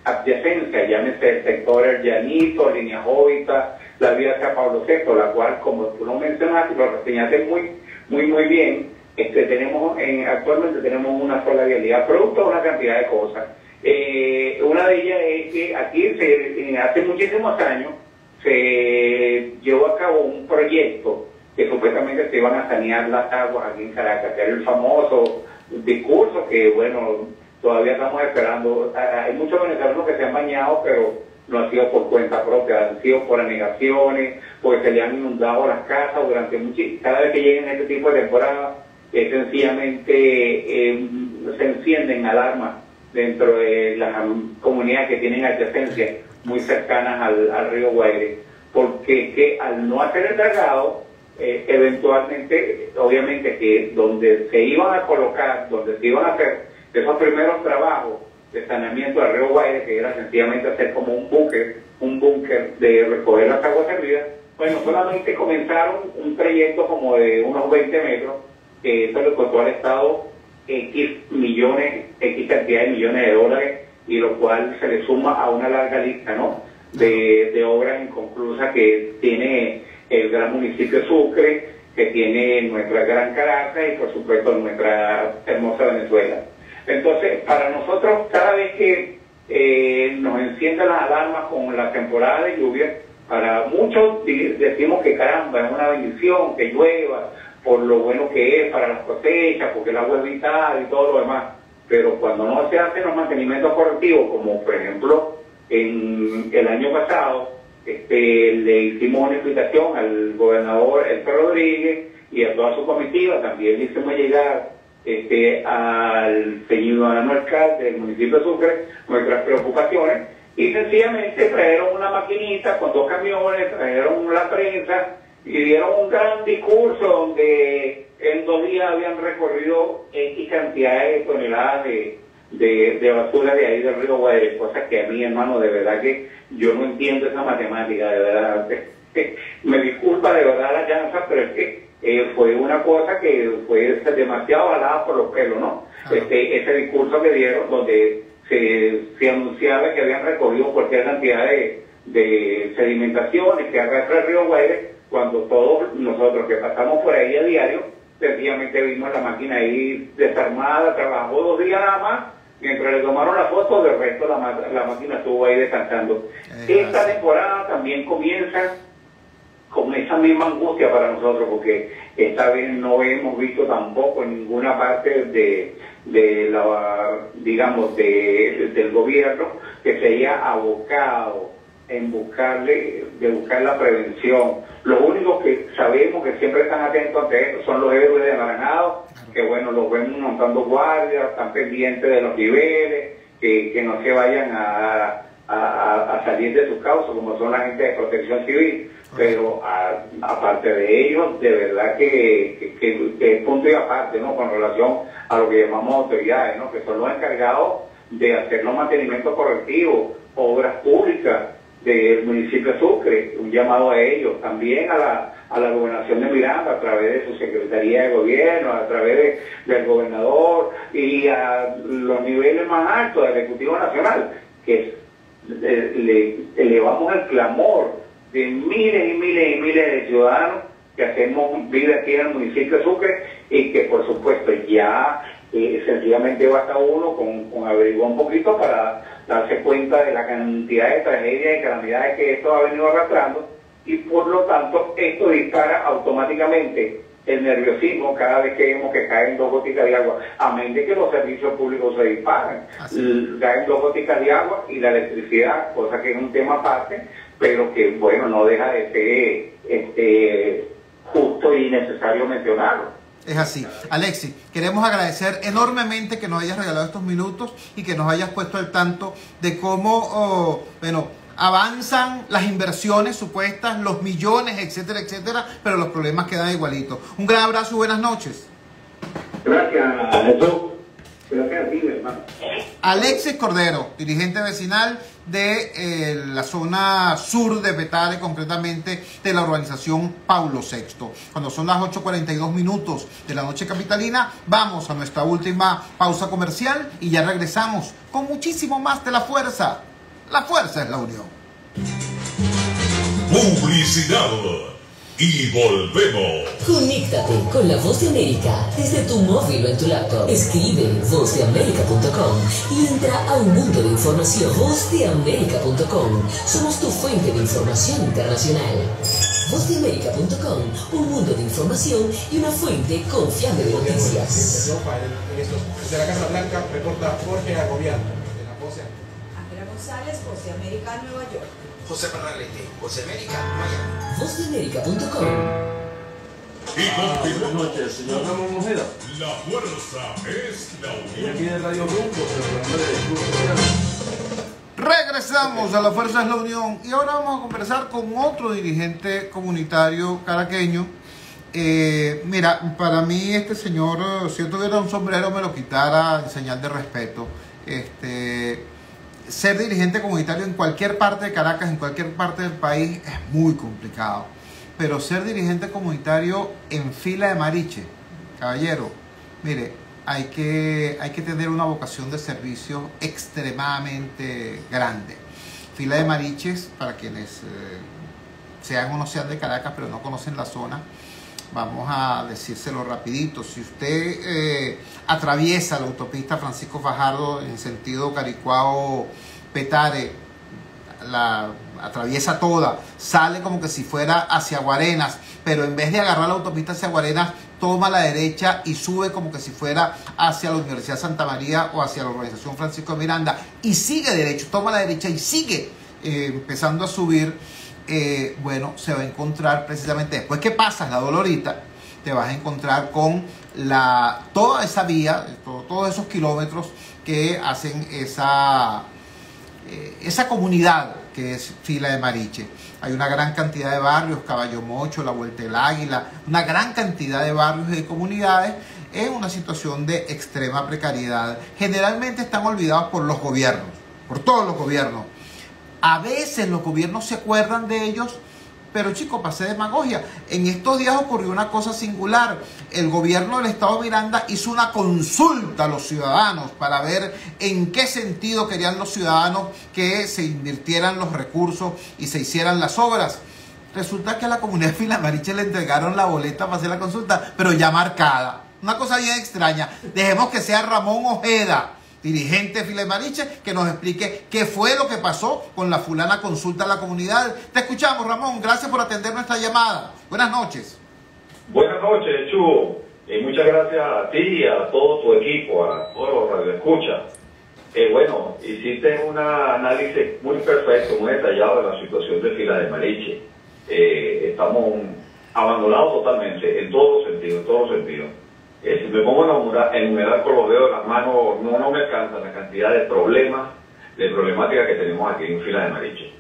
Speaker 13: adyacencias, llámese el sector El Llanito, Línea Jovita, la vía hacia Pablo VI, la cual, como tú lo mencionaste, lo reseñaste muy bien, actualmente tenemos una sola vialidad, producto de una cantidad de cosas. Una de ellas es que aquí hace muchísimos años se llevó a cabo un proyecto que supuestamente se iban a sanear las aguas aquí en Caracas, que era el famoso discurso que, bueno, todavía estamos esperando. Hay muchos venezolanos que se han bañado, pero no ha sido por cuenta propia, han sido por anegaciones, porque se le han inundado las casas cada vez que lleguen este tipo de temporada, sencillamente se encienden alarmas dentro de las comunidades que tienen adyacencias muy cercanas al río Guaire, porque que al no hacer el dragado, eventualmente, obviamente que donde se iban a colocar, donde se iban a hacer esos primeros trabajos de saneamiento del río Guaire, que era sencillamente hacer como un búnker de recoger las aguas servidas, bueno, solamente comenzaron un trayecto como de unos 20 metros, que eso le costó al Estado X cantidad de millones de dólares, y lo cual se le suma a una larga lista, ¿no?, de obras inconclusas que tiene el gran municipio de Sucre, que tiene nuestra gran Caracas y por supuesto nuestra hermosa Venezuela. Entonces, para nosotros, cada vez que nos encienden las alarmas con la temporada de lluvia, para muchos decimos que caramba, es una bendición que llueva, por lo bueno que es para las cosechas, porque el agua es vital y todo lo demás, pero cuando no se hacen los mantenimientos correctivos, como por ejemplo en el año pasado, le hicimos una invitación al gobernador Elper Rodríguez y a toda su comitiva, también le hicimos llegar al ciudadano alcalde del municipio de Sucre nuestras preocupaciones, y sencillamente trajeron una maquinita con 2 camiones, trajeron la prensa y dieron un gran discurso donde en 2 días habían recorrido X cantidades de toneladas de basura de ahí del río Guaire, cosas que a mí, hermano, de verdad que yo no entiendo esa matemática, de verdad. Me disculpa de verdad la llanza, pero es que fue una cosa que fue demasiado jalada por los pelos, ¿no? Ese discurso que dieron donde se anunciaba que habían recogido cualquier cantidad de sedimentaciones que arrastra el río Guaire, cuando todos nosotros que pasamos por ahí a diario, sencillamente vimos la máquina ahí desarmada, trabajó 2 días nada más, Mientras le tomaron la foto, de resto la máquina estuvo ahí descansando. Esta temporada también comienza con esa misma angustia para nosotros, porque esta vez no hemos visto tampoco en ninguna parte del gobierno que se haya abocado en buscar la prevención. Los únicos que sabemos que siempre están atentos ante esto son los héroes de Naranjado, que bueno, los ven montando guardias, están pendientes de los niveles, que no se vayan a salir de sus causas, como son la gente de Protección Civil. Pero aparte de ellos, de verdad que es punto y aparte, ¿no? Con relación a lo que llamamos autoridades, ¿no? Que son los encargados de hacer los mantenimientos correctivos, obras públicas del municipio de Sucre, un llamado a ellos, también a la gobernación de Miranda, a través de su secretaría de gobierno, a través del gobernador y a los niveles más altos del Ejecutivo Nacional, que le elevamos el clamor de miles y miles y miles de ciudadanos que hacemos vida aquí en el municipio de Sucre, y que por supuesto ya sencillamente basta uno con averiguar un poquito para darse cuenta de la cantidad de tragedias y calamidades que esto ha venido arrastrando, y por lo tanto esto dispara automáticamente el nerviosismo cada vez que vemos que caen 2 gotitas de agua, a menos de que los servicios públicos se disparan. Caen 2 gotitas de agua y la electricidad, cosa que es un tema aparte, pero que bueno, no deja de ser justo y necesario mencionarlo.
Speaker 1: Es así. Alexis, queremos agradecer enormemente que nos hayas regalado estos minutos y que nos hayas puesto al tanto de cómo, avanzan las inversiones supuestas, los millones, etcétera, etcétera, pero los problemas quedan igualitos. Un gran abrazo y buenas noches.
Speaker 13: Gracias, Jesús. Gracias a ti, hermano.
Speaker 1: Alexis Cordero, dirigente vecinal de la zona sur de Petare, concretamente de la urbanización Paulo VI. Cuando son las 8:42 minutos de la noche capitalina, vamos a nuestra última pausa comercial y ya regresamos con muchísimo más de La Fuerza. La fuerza es la unión.
Speaker 3: Publicidad. Y volvemos.
Speaker 10: Conéctate con la Voz de América desde tu móvil o en tu laptop. Escribe vozdeamerica.com y entra a un mundo de información. Vozdeamerica.com. Somos tu fuente de información internacional. Vozdeamerica.com. Un mundo de información y una fuente confiable de noticias.
Speaker 12: Desde la Casa Blanca reporta Jorge Agobiano, de la Voz de América.
Speaker 11: Ángela González, Voz de América, Nueva York.
Speaker 6: José Parralete, Voz de América, Miami.
Speaker 10: Vozdeamerica.com.
Speaker 3: Y
Speaker 5: buenas noches, señor Ramón Ojeda.
Speaker 3: La fuerza es la unión.
Speaker 5: Aquí de Radio Rumbo,
Speaker 1: Regresamos a La Fuerza es la Unión y ahora vamos a conversar con otro dirigente comunitario caraqueño. Mira, para mí este señor, si yo tuviera un sombrero me lo quitara en señal de respeto. Ser dirigente comunitario en cualquier parte de Caracas, en cualquier parte del país, es muy complicado. Pero ser dirigente comunitario en Fila de Mariche, caballero, mire, hay que tener una vocación de servicio extremadamente grande. Fila de Mariches, para quienes sean o no sean de Caracas, pero no conocen la zona, vamos a decírselo rapidito. Si usted atraviesa la autopista Francisco Fajardo en sentido Caricuao-Petare, la atraviesa toda, sale como que si fuera hacia Guarenas, pero en vez de agarrar la autopista hacia Guarenas, toma la derecha y sube como que si fuera hacia la Universidad Santa María o hacia la urbanización Francisco de Miranda, y sigue derecho, toma la derecha y sigue empezando a subir. Bueno, se va a encontrar precisamente después que pasas la Dolorita, te vas a encontrar con toda esa vía, todos esos kilómetros que hacen esa comunidad que es Fila de Mariche. Hay una gran cantidad de barrios, Caballo Mocho, La Vuelta del Águila, una gran cantidad de barrios y de comunidades en una situación de extrema precariedad. Generalmente están olvidados por los gobiernos, por todos los gobiernos. A veces los gobiernos se acuerdan de ellos, pero chicos, pasé demagogia. En estos días ocurrió una cosa singular. El gobierno del estado de Miranda hizo una consulta a los ciudadanos para ver en qué sentido querían los ciudadanos que se invirtieran los recursos y se hicieran las obras. Resulta que a la comunidad de Fila de Mariche le entregaron la boleta para hacer la consulta, pero ya marcada. Una cosa bien extraña. Dejemos que sea Ramón Ojeda dirigente de Fila de Mariche, que nos explique qué fue lo que pasó con la fulana consulta a la comunidad. Te escuchamos, Ramón. Gracias por atender nuestra llamada. Buenas noches.
Speaker 14: Buenas noches, Chugo. Muchas gracias a ti y a todo tu equipo, a todos los radioescuchas. Bueno, hiciste un análisis muy perfecto, muy detallado de la situación de Fila de Mariche. Estamos abandonados totalmente, en todos los sentidos, si me pongo a enumerar con los dedos de las manos, no me alcanza la cantidad de problemática que tenemos aquí en Fila de Mariche.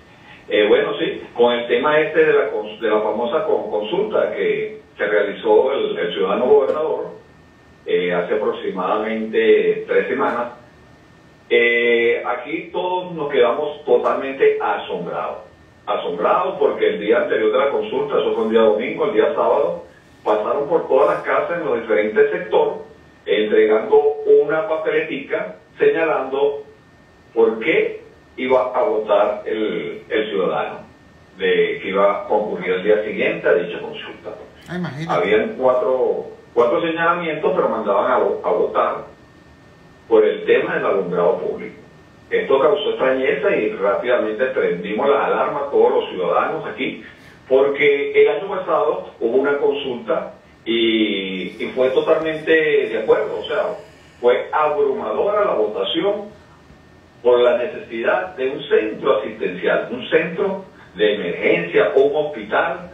Speaker 14: Bueno, sí, con el tema de la famosa consulta que realizó el ciudadano gobernador hace aproximadamente 3 semanas, aquí todos nos quedamos totalmente asombrados porque el día anterior de la consulta, eso fue un día domingo, el día sábado, pasaron por todas las casas en los diferentes sectores entregando una papeletica señalando por qué iba a votar el ciudadano que iba a concurrir el día siguiente a dicha consulta. Habían cuatro señalamientos, pero mandaban a votar por el tema del alumbrado público. Esto causó extrañeza y rápidamente prendimos las alarmas todos los ciudadanos aquí, porque el año pasado hubo una consulta y fue totalmente de acuerdo, o sea, fue abrumadora la votación por la necesidad de un centro asistencial, un centro de emergencia o un hospital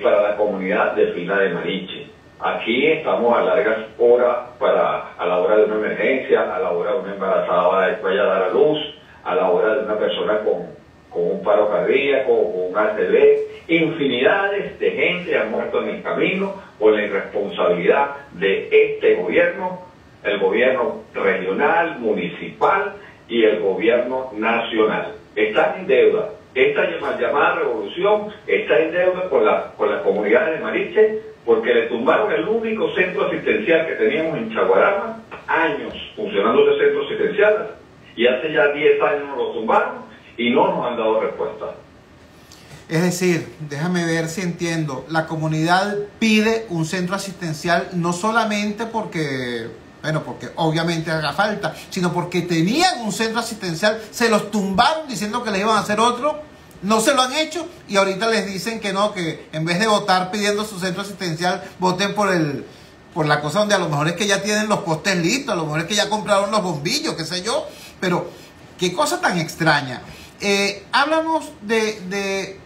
Speaker 14: para la comunidad de Fila de Mariche. Aquí estamos a largas horas a la hora de una emergencia, a la hora de una embarazada que vaya a dar a luz, a la hora de una persona con un paro cardíaco, con un ACV. Infinidades de gente ha muerto en el camino por la irresponsabilidad de este gobierno, el gobierno regional, municipal y el gobierno nacional. Están en deuda. Esta llamada revolución está en deuda con las comunidades de Mariche, porque le tumbaron el único centro asistencial que teníamos en Chaguarama, años funcionando ese centro asistencial, y hace ya 10 años nos lo tumbaron y no nos han dado respuesta.
Speaker 1: Es decir, déjame ver si entiendo, la comunidad pide un centro asistencial no solamente porque obviamente haga falta, sino porque tenían un centro asistencial, se los tumbaron diciendo que les iban a hacer otro, no se lo han hecho y ahorita les dicen que no, que en vez de votar pidiendo su centro asistencial, voten por la cosa donde a lo mejor es que ya tienen los postes listos, a lo mejor es que ya compraron los bombillos, qué sé yo, pero qué cosa tan extraña. Háblanos de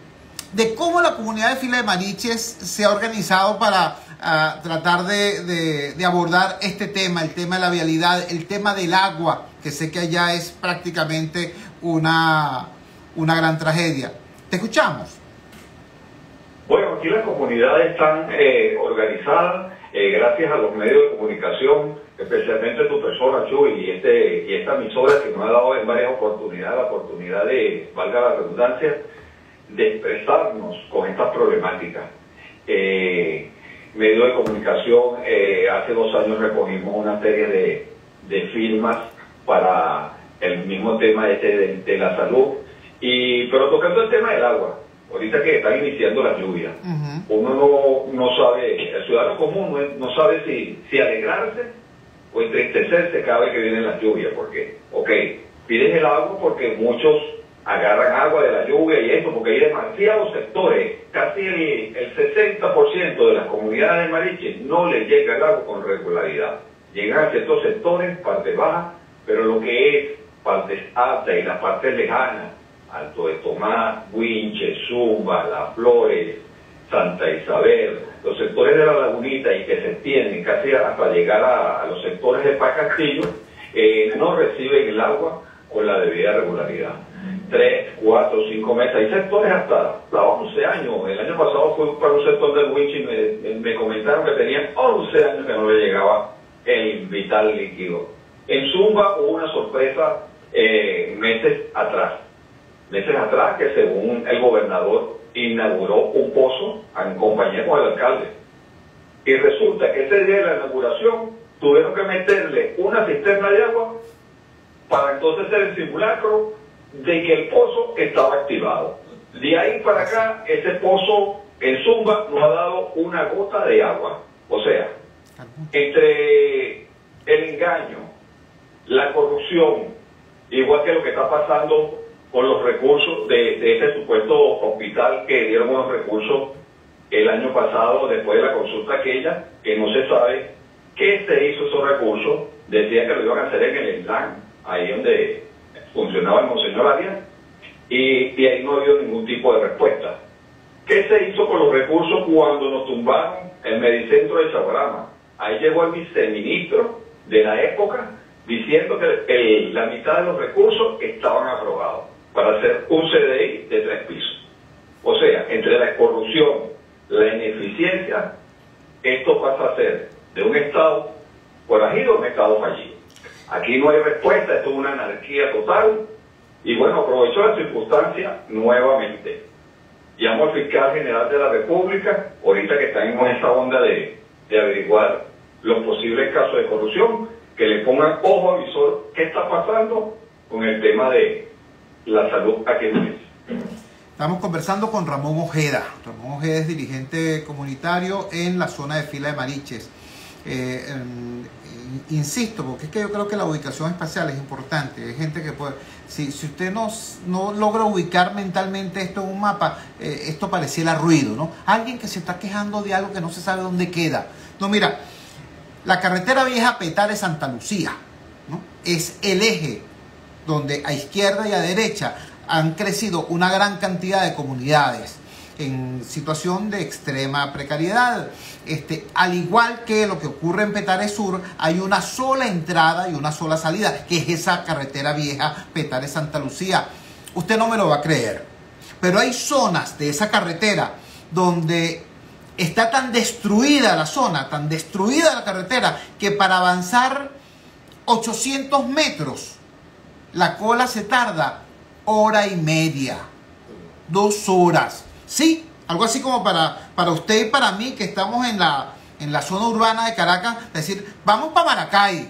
Speaker 1: cómo la comunidad de Fila de Mariches se ha organizado para tratar de abordar este tema, el tema de la vialidad, el tema del agua, que sé que allá es prácticamente una gran tragedia. ¿Te escuchamos?
Speaker 14: Bueno, aquí las comunidades están organizadas gracias a los medios de comunicación, especialmente tu persona, Chuy, y esta emisora que nos ha dado en varias oportunidades la oportunidad de, valga la redundancia, de expresarnos con estas problemáticas. Medios de comunicación, hace 2 años recogimos una serie de firmas para el mismo tema de la salud, pero tocando el tema del agua, ahorita que están iniciando las lluvias, uno no sabe, el ciudadano común no sabe si alegrarse o entristecerse cada vez que vienen las lluvias, porque, pides el agua porque muchos agarran agua de la lluvia y eso, porque hay demasiados sectores, casi el 60% de las comunidades de Mariche no les llega el agua con regularidad. Llegan a ciertos sectores, partes bajas, pero lo que es partes altas y las partes lejanas, Alto de Tomás, Huinche, Zumba, Las Flores, Santa Isabel, los sectores de la Lagunita y que se extienden casi hasta llegar a los sectores de Paz Castillo, no reciben el agua con la debida regularidad. 3, 4, 5 meses, hay sectores hasta 11 años. El año pasado fui para un sector del Huinche y me comentaron que tenían 11 años que no le llegaba el vital líquido. En Zumba hubo una sorpresa meses atrás, que según el gobernador inauguró un pozo en compañía con el alcalde. Y resulta que ese día de la inauguración tuvieron que meterle una cisterna de agua para entonces hacer el simulacro de que el pozo estaba activado. De ahí para acá, ese pozo en Zumba no ha dado una gota de agua. O sea, entre el engaño, la corrupción, igual que lo que está pasando con los recursos de ese supuesto hospital que dieron unos recursos el año pasado después de la consulta aquella, que no se sabe qué se hizo esos recursos. Decía que lo iban a hacer en el ENLAN, ahí donde funcionaba el Monseñor Arias, y ahí no ha habido ningún tipo de respuesta. ¿Qué se hizo con los recursos cuando nos tumbaron el Medicentro de Chaguarama? Ahí llegó el viceministro de la época diciendo que la mitad de los recursos estaban aprobados para hacer un CDI de 3 pisos. O sea, entre la corrupción, la ineficiencia, esto pasa a ser de un Estado forajido a un Estado fallido. Aquí no hay respuesta, esto es una anarquía total. Y bueno, aprovecho la circunstancia nuevamente. Llamo al fiscal general de la República, ahorita que está en esa onda de averiguar los posibles casos de corrupción, que le pongan ojo avisor qué está pasando con el tema de la salud aquí en México.
Speaker 1: Estamos conversando con Ramón Ojeda. Ramón Ojeda es dirigente comunitario en la zona de Fila de Mariches. Insisto, porque es que yo creo que la ubicación espacial es importante. Hay gente que puede... Si usted no logra ubicar mentalmente esto en un mapa, esto pareciera ruido, ¿no? Alguien que se está quejando de algo que no se sabe dónde queda. No, mira, la carretera vieja Petare-Santa Lucía, ¿no? Es el eje donde a izquierda y a derecha han crecido una gran cantidad de comunidades en situación de extrema precariedad. Al igual que lo que ocurre en Petare Sur, hay una sola entrada y una sola salida, que es esa carretera vieja Petare-Santa Lucía. Usted no me lo va a creer, pero hay zonas de esa carretera donde está tan destruida la zona, tan destruida la carretera, que para avanzar 800 metros, la cola se tarda 1 hora y media, 2 horas. Sí, algo así como para usted y para mí, que estamos en la zona urbana de Caracas, decir, vamos para Maracay, 1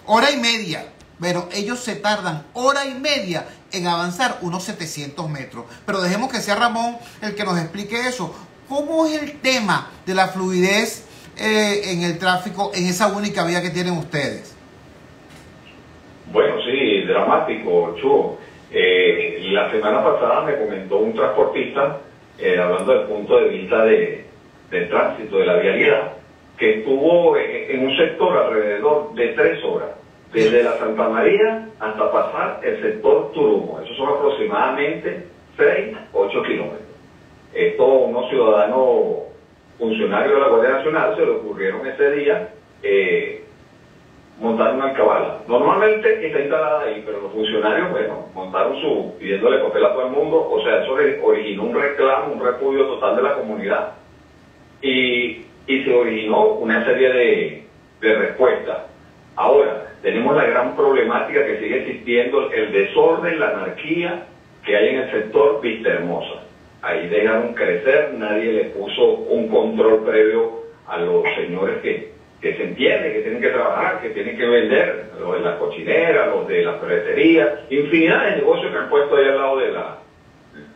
Speaker 1: hora y media. Pero ellos se tardan 1 hora y media en avanzar unos 700 metros. Pero dejemos que sea Ramón el que nos explique eso. ¿Cómo es el tema de la fluidez en el tráfico en esa única vía que tienen ustedes?
Speaker 14: Bueno, sí, dramático, Chugo. La semana pasada me comentó un transportista, hablando del punto de vista del tránsito, de la vialidad, que estuvo en un sector alrededor de 3 horas, desde la Santa María hasta pasar el sector Turumo. Esos son aproximadamente 8 kilómetros. Esto unos ciudadanos funcionarios de la Guardia Nacional se le ocurrieron ese día montar una alcabala. Normalmente está instalada ahí, pero los funcionarios, bueno, montaron pidiéndole papel a todo el mundo. O sea, eso originó un reclamo, un repudio total de la comunidad. Y se originó una serie de respuestas. Ahora, tenemos la gran problemática que sigue existiendo, el desorden, la anarquía que hay en el sector Vista Hermosa. Ahí dejaron crecer, nadie le puso un control previo a los señores que se entiende, que tienen que trabajar, que tienen que vender, los de la cochinera, los de la ferretería, infinidad de negocios que han puesto ahí al lado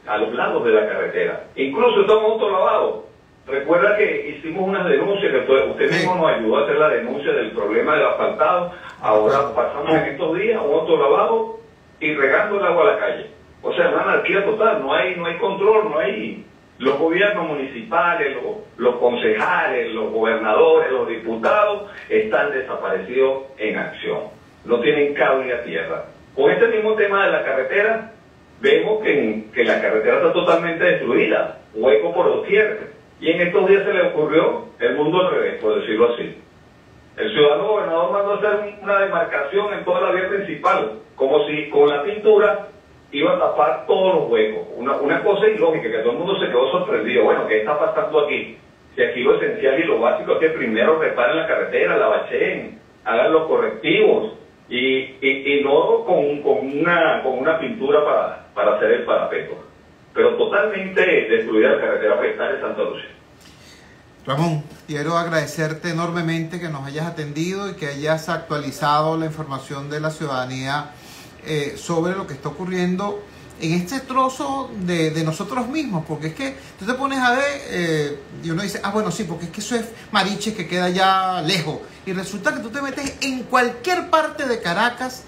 Speaker 14: a los lados de la carretera. Incluso estamos autolavados. Recuerda que hicimos unas denuncias, que usted mismo nos ayudó a hacer la denuncia del problema del asfaltado. Ahora pasamos en estos días un autolavado y regando el agua a la calle. O sea, una anarquía total, no hay control, no hay... Los gobiernos municipales, los concejales, los gobernadores, los diputados están desaparecidos en acción. No tienen cable a tierra. Con este mismo tema de la carretera, vemos que la carretera está totalmente destruida, hueco por doquier. Y en estos días se le ocurrió el mundo al revés, por decirlo así. El ciudadano gobernador mandó a hacer una demarcación en toda la vía principal, como si con la pintura iba a tapar todos los huecos. Una cosa ilógica, que todo el mundo se quedó sorprendido. Bueno, ¿qué está pasando aquí? Si aquí lo esencial y lo básico es que primero reparen la carretera, la bacheen, hagan los correctivos y no con una pintura para hacer el parapeto. Pero totalmente destruida la carretera Petare de Santa Lucía.
Speaker 1: Ramón, quiero agradecerte enormemente que nos hayas atendido y que hayas actualizado la información de la ciudadanía sobre lo que está ocurriendo en este trozo de nosotros mismos, porque es que tú te pones a ver y uno dice, bueno, sí, porque es que eso es Mariches, que queda ya lejos, Y resulta que tú te metes en cualquier parte de Caracas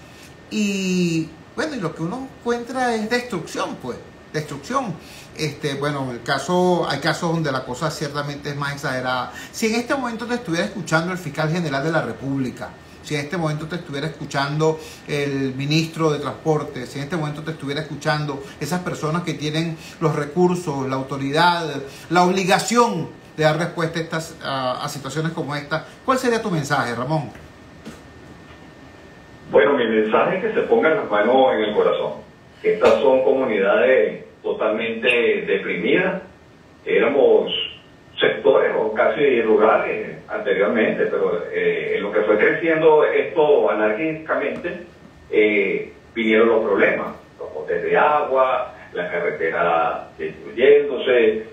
Speaker 1: y, bueno, y lo que uno encuentra es destrucción, pues, destrucción. Bueno, hay casos donde la cosa ciertamente es más exagerada. Si en este momento te estuviera escuchando el fiscal general de la República, si en este momento te estuviera escuchando el ministro de Transporte, si en este momento te estuviera escuchando esas personas que tienen los recursos, la autoridad, la obligación de dar respuesta a situaciones como esta, ¿cuál sería tu mensaje, Ramón?
Speaker 14: Bueno, mi mensaje es que se pongan las manos en el corazón. Estas son comunidades totalmente deprimidas. Éramos sectores o casi rurales anteriormente, pero en lo que fue creciendo esto anárquicamente, vinieron los problemas, los botes de agua, la carretera destruyéndose,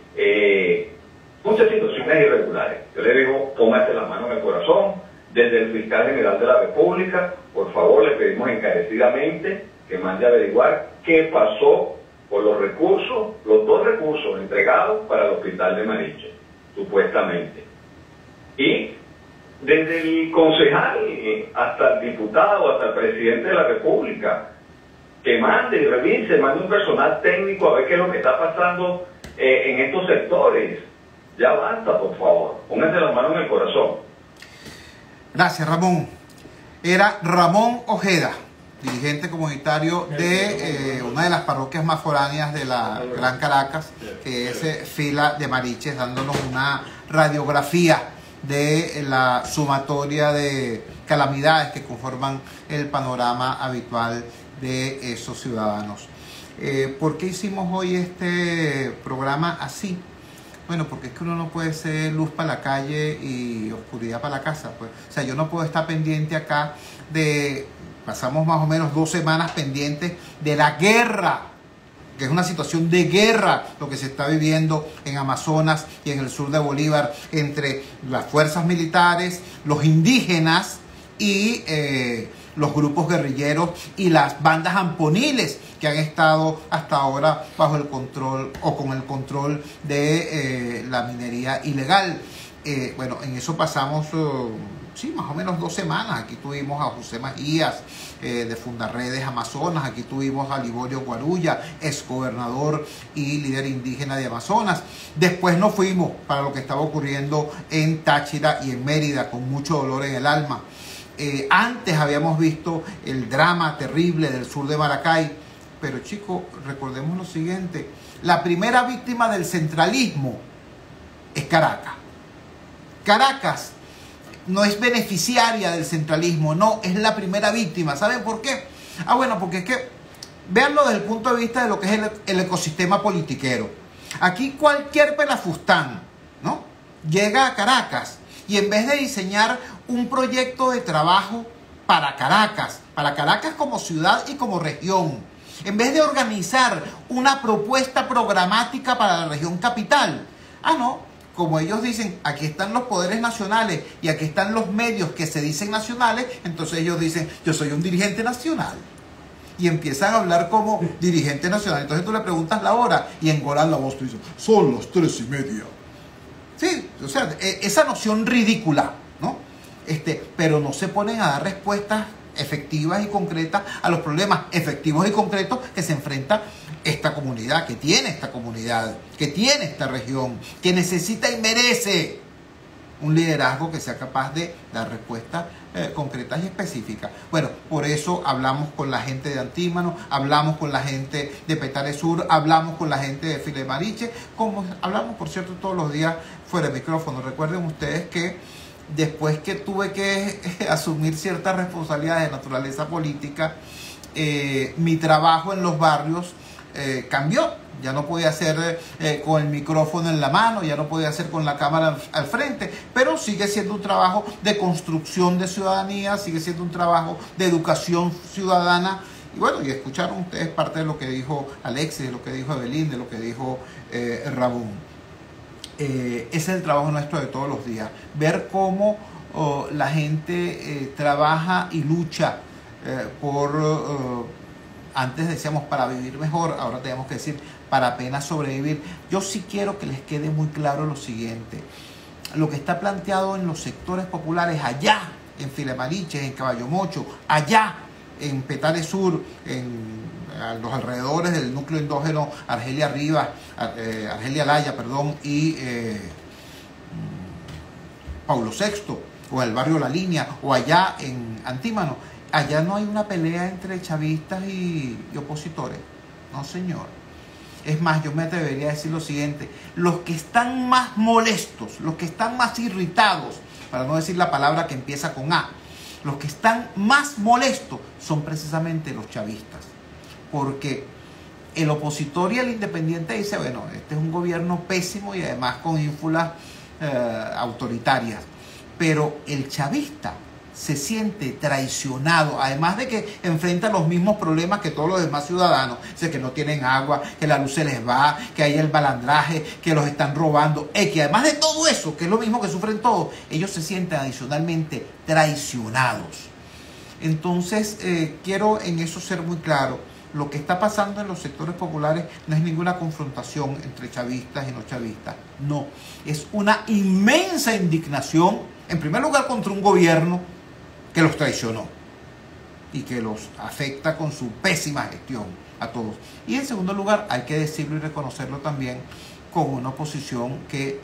Speaker 14: muchas situaciones irregulares. Yo le digo, póngase la mano en el corazón. Desde el fiscal general de la República, por favor, le pedimos encarecidamente que mande a averiguar qué pasó con los recursos, los 2 recursos entregados para el hospital de Mariche, supuestamente. Y desde el concejal hasta el diputado, hasta el presidente de la República, que mande y revise, mande un personal técnico a ver qué es lo que está pasando en estos sectores. Ya basta, por favor, pónganse las manos en el corazón.
Speaker 1: Gracias, Ramón. Era Ramón Ojeda, dirigente comunitario de una de las parroquias más foráneas de la Gran Caracas, que es Fila de Mariches, dándonos una radiografía de la sumatoria de calamidades que conforman el panorama habitual de esos ciudadanos. ¿Por qué hicimos hoy este programa así? Bueno, porque es que uno no puede ser luz para la calle y oscuridad para la casa, pues. O sea, yo no puedo estar pendiente acá pasamos más o menos 2 semanas pendientes de la guerra, que es una situación de guerra lo que se está viviendo en Amazonas y en el sur de Bolívar entre las fuerzas militares, los indígenas y los grupos guerrilleros y las bandas amponiles que han estado hasta ahora bajo el control o con el control de la minería ilegal. Bueno, en eso pasamos sí, más o menos 2 semanas. Aquí tuvimos a José Majías de Fundarredes Amazonas, aquí tuvimos a Liborio Guarulla, exgobernador y líder indígena de Amazonas. Después nos fuimos para lo que estaba ocurriendo en Táchira y en Mérida, con mucho dolor en el alma. Antes habíamos visto el drama terrible del sur de Maracay, pero chicos, recordemos lo siguiente: la primera víctima del centralismo es Caracas. Caracas no es beneficiaria del centralismo, no, es la primera víctima. ¿Saben por qué? Ah, bueno, porque es que, véanlo desde el punto de vista de lo que es el ecosistema politiquero. Aquí cualquier pelafustán, ¿no?, llega a Caracas y en vez de diseñar un proyecto de trabajo para Caracas como ciudad y como región, en vez de organizar una propuesta programática para la región capital, no, como ellos dicen, aquí están los poderes nacionales y aquí están los medios que se dicen nacionales, entonces ellos dicen, yo soy un dirigente nacional. Y empiezan a hablar como dirigente nacional. Entonces tú le preguntas la hora y engolan la voz, tú dices, son las 3:30. Sí, o sea, esa noción ridícula, ¿no? Pero no se ponen a dar respuestas efectivas y concretas a los problemas efectivos y concretos que se enfrenta esta comunidad, que tiene esta comunidad, que tiene esta región, que necesita y merece un liderazgo que sea capaz de dar respuestas concretas y específicas. Bueno, por eso hablamos con la gente de Antímano, hablamos con la gente de Petare Sur, hablamos con la gente de Fila de Mariche, como hablamos, por cierto, todos los días fuera de micrófono. Recuerden ustedes que después que tuve que asumir ciertas responsabilidades de naturaleza política, mi trabajo en los barrios cambió. Ya no podía hacer con el micrófono en la mano, ya no podía hacer con la cámara al frente, pero sigue siendo un trabajo de construcción de ciudadanía, sigue siendo un trabajo de educación ciudadana. Y bueno, y escucharon ustedes parte de lo que dijo Alexis, de lo que dijo Evelyn, de lo que dijo Ramón. Ese es el trabajo nuestro de todos los días, ver cómo la gente trabaja y lucha por, antes decíamos para vivir mejor, ahora tenemos que decir para apenas sobrevivir. Yo sí quiero que les quede muy claro lo siguiente: lo que está planteado en los sectores populares allá, en Filemariches, en Caballo Mocho, allá en Petare Sur, a los alrededores del núcleo endógeno Argelia Laya, y Paulo VI, o el barrio La Línea, o allá en Antímano. Allá no hay una pelea entre chavistas y opositores. No, señor. Es más, yo me atrevería a decir lo siguiente: los que están más molestos, los que están más irritados, para no decir la palabra que empieza con A, los que están más molestos son precisamente los chavistas. Porque el opositor y el independiente dice, bueno, este es un gobierno pésimo y además con ínfulas autoritarias. Pero el chavista se siente traicionado, además de que enfrenta los mismos problemas que todos los demás ciudadanos, que no tienen agua, que la luz se les va, que hay el balandraje, que los están robando, que además de todo eso, que es lo mismo que sufren todos, ellos se sienten adicionalmente traicionados. Entonces, quiero en eso ser muy claro. Lo que está pasando en los sectores populares no es ninguna confrontación entre chavistas y no chavistas. No, es una inmensa indignación, en primer lugar, contra un gobierno que los traicionó y que los afecta con su pésima gestión a todos. Y en segundo lugar, hay que decirlo y reconocerlo también, con una oposición que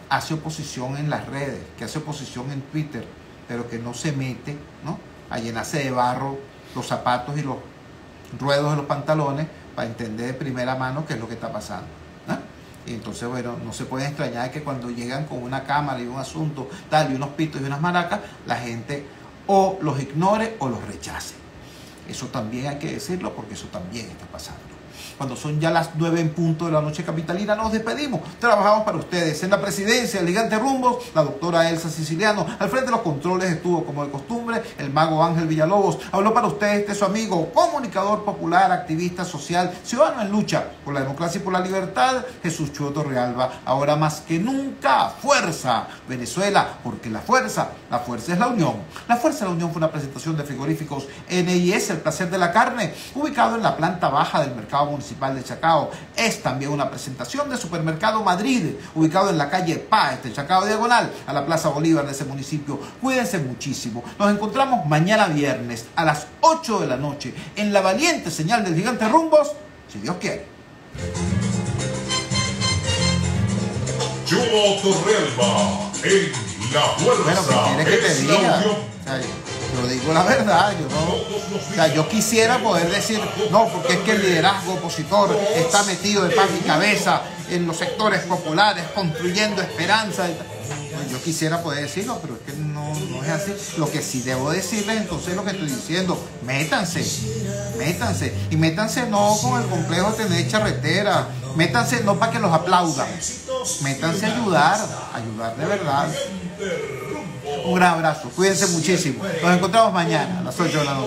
Speaker 1: hace oposición en las redes, que hace oposición en Twitter, pero que no se mete, ¿no?, a llenarse de barro los zapatos y los ruedos de los pantalones para entender de primera mano qué es lo que está pasando, ¿no? Y entonces, bueno, no se puede extrañar de que cuando llegan con una cámara y un asunto tal, y unos pitos y unas maracas, la gente o los ignore o los rechace. Eso también hay que decirlo, porque eso también está pasando. Cuando son ya las 9 en punto de la noche capitalina, nos despedimos. Trabajamos para ustedes. En la presidencia del Gigante Rumbos, la doctora Elsa Siciliano. Al frente de los controles estuvo, como de costumbre, el mago Ángel Villalobos. Habló para ustedes su amigo, comunicador popular, activista social, ciudadano en lucha por la democracia y por la libertad, Jesús Chuo Torrealba. Ahora más que nunca, fuerza Venezuela, porque la fuerza es la unión. La fuerza de la unión fue una presentación de Frigoríficos NIS, el placer de la carne, ubicado en la planta baja del mercado municipal de Chacao. Es también una presentación de Supermercado Madrid, ubicado en la calle Paz de Chacao, diagonal a la Plaza Bolívar de ese municipio. Cuídense muchísimo. Nos encontramos mañana viernes a las 8 de la noche en la valiente señal del Gigante Rumbos, si Dios quiere.
Speaker 3: Chuo Torrealba en la fuerza.
Speaker 1: Bueno, ¿qué quieres que te diga? Yo digo la verdad, yo quisiera poder decir, no, porque es que el liderazgo opositor está metido de pan y cabeza en los sectores populares, construyendo esperanza. Bueno, yo quisiera poder decirlo, pero es que no es así. Lo que sí debo decirles, entonces, es lo que estoy diciendo: métanse, y métanse no con el complejo de tener charretera, métanse no para que los aplaudan, métanse a ayudar de verdad. Un gran abrazo, cuídense muchísimo. Nos encontramos mañana a las 8 de la noche.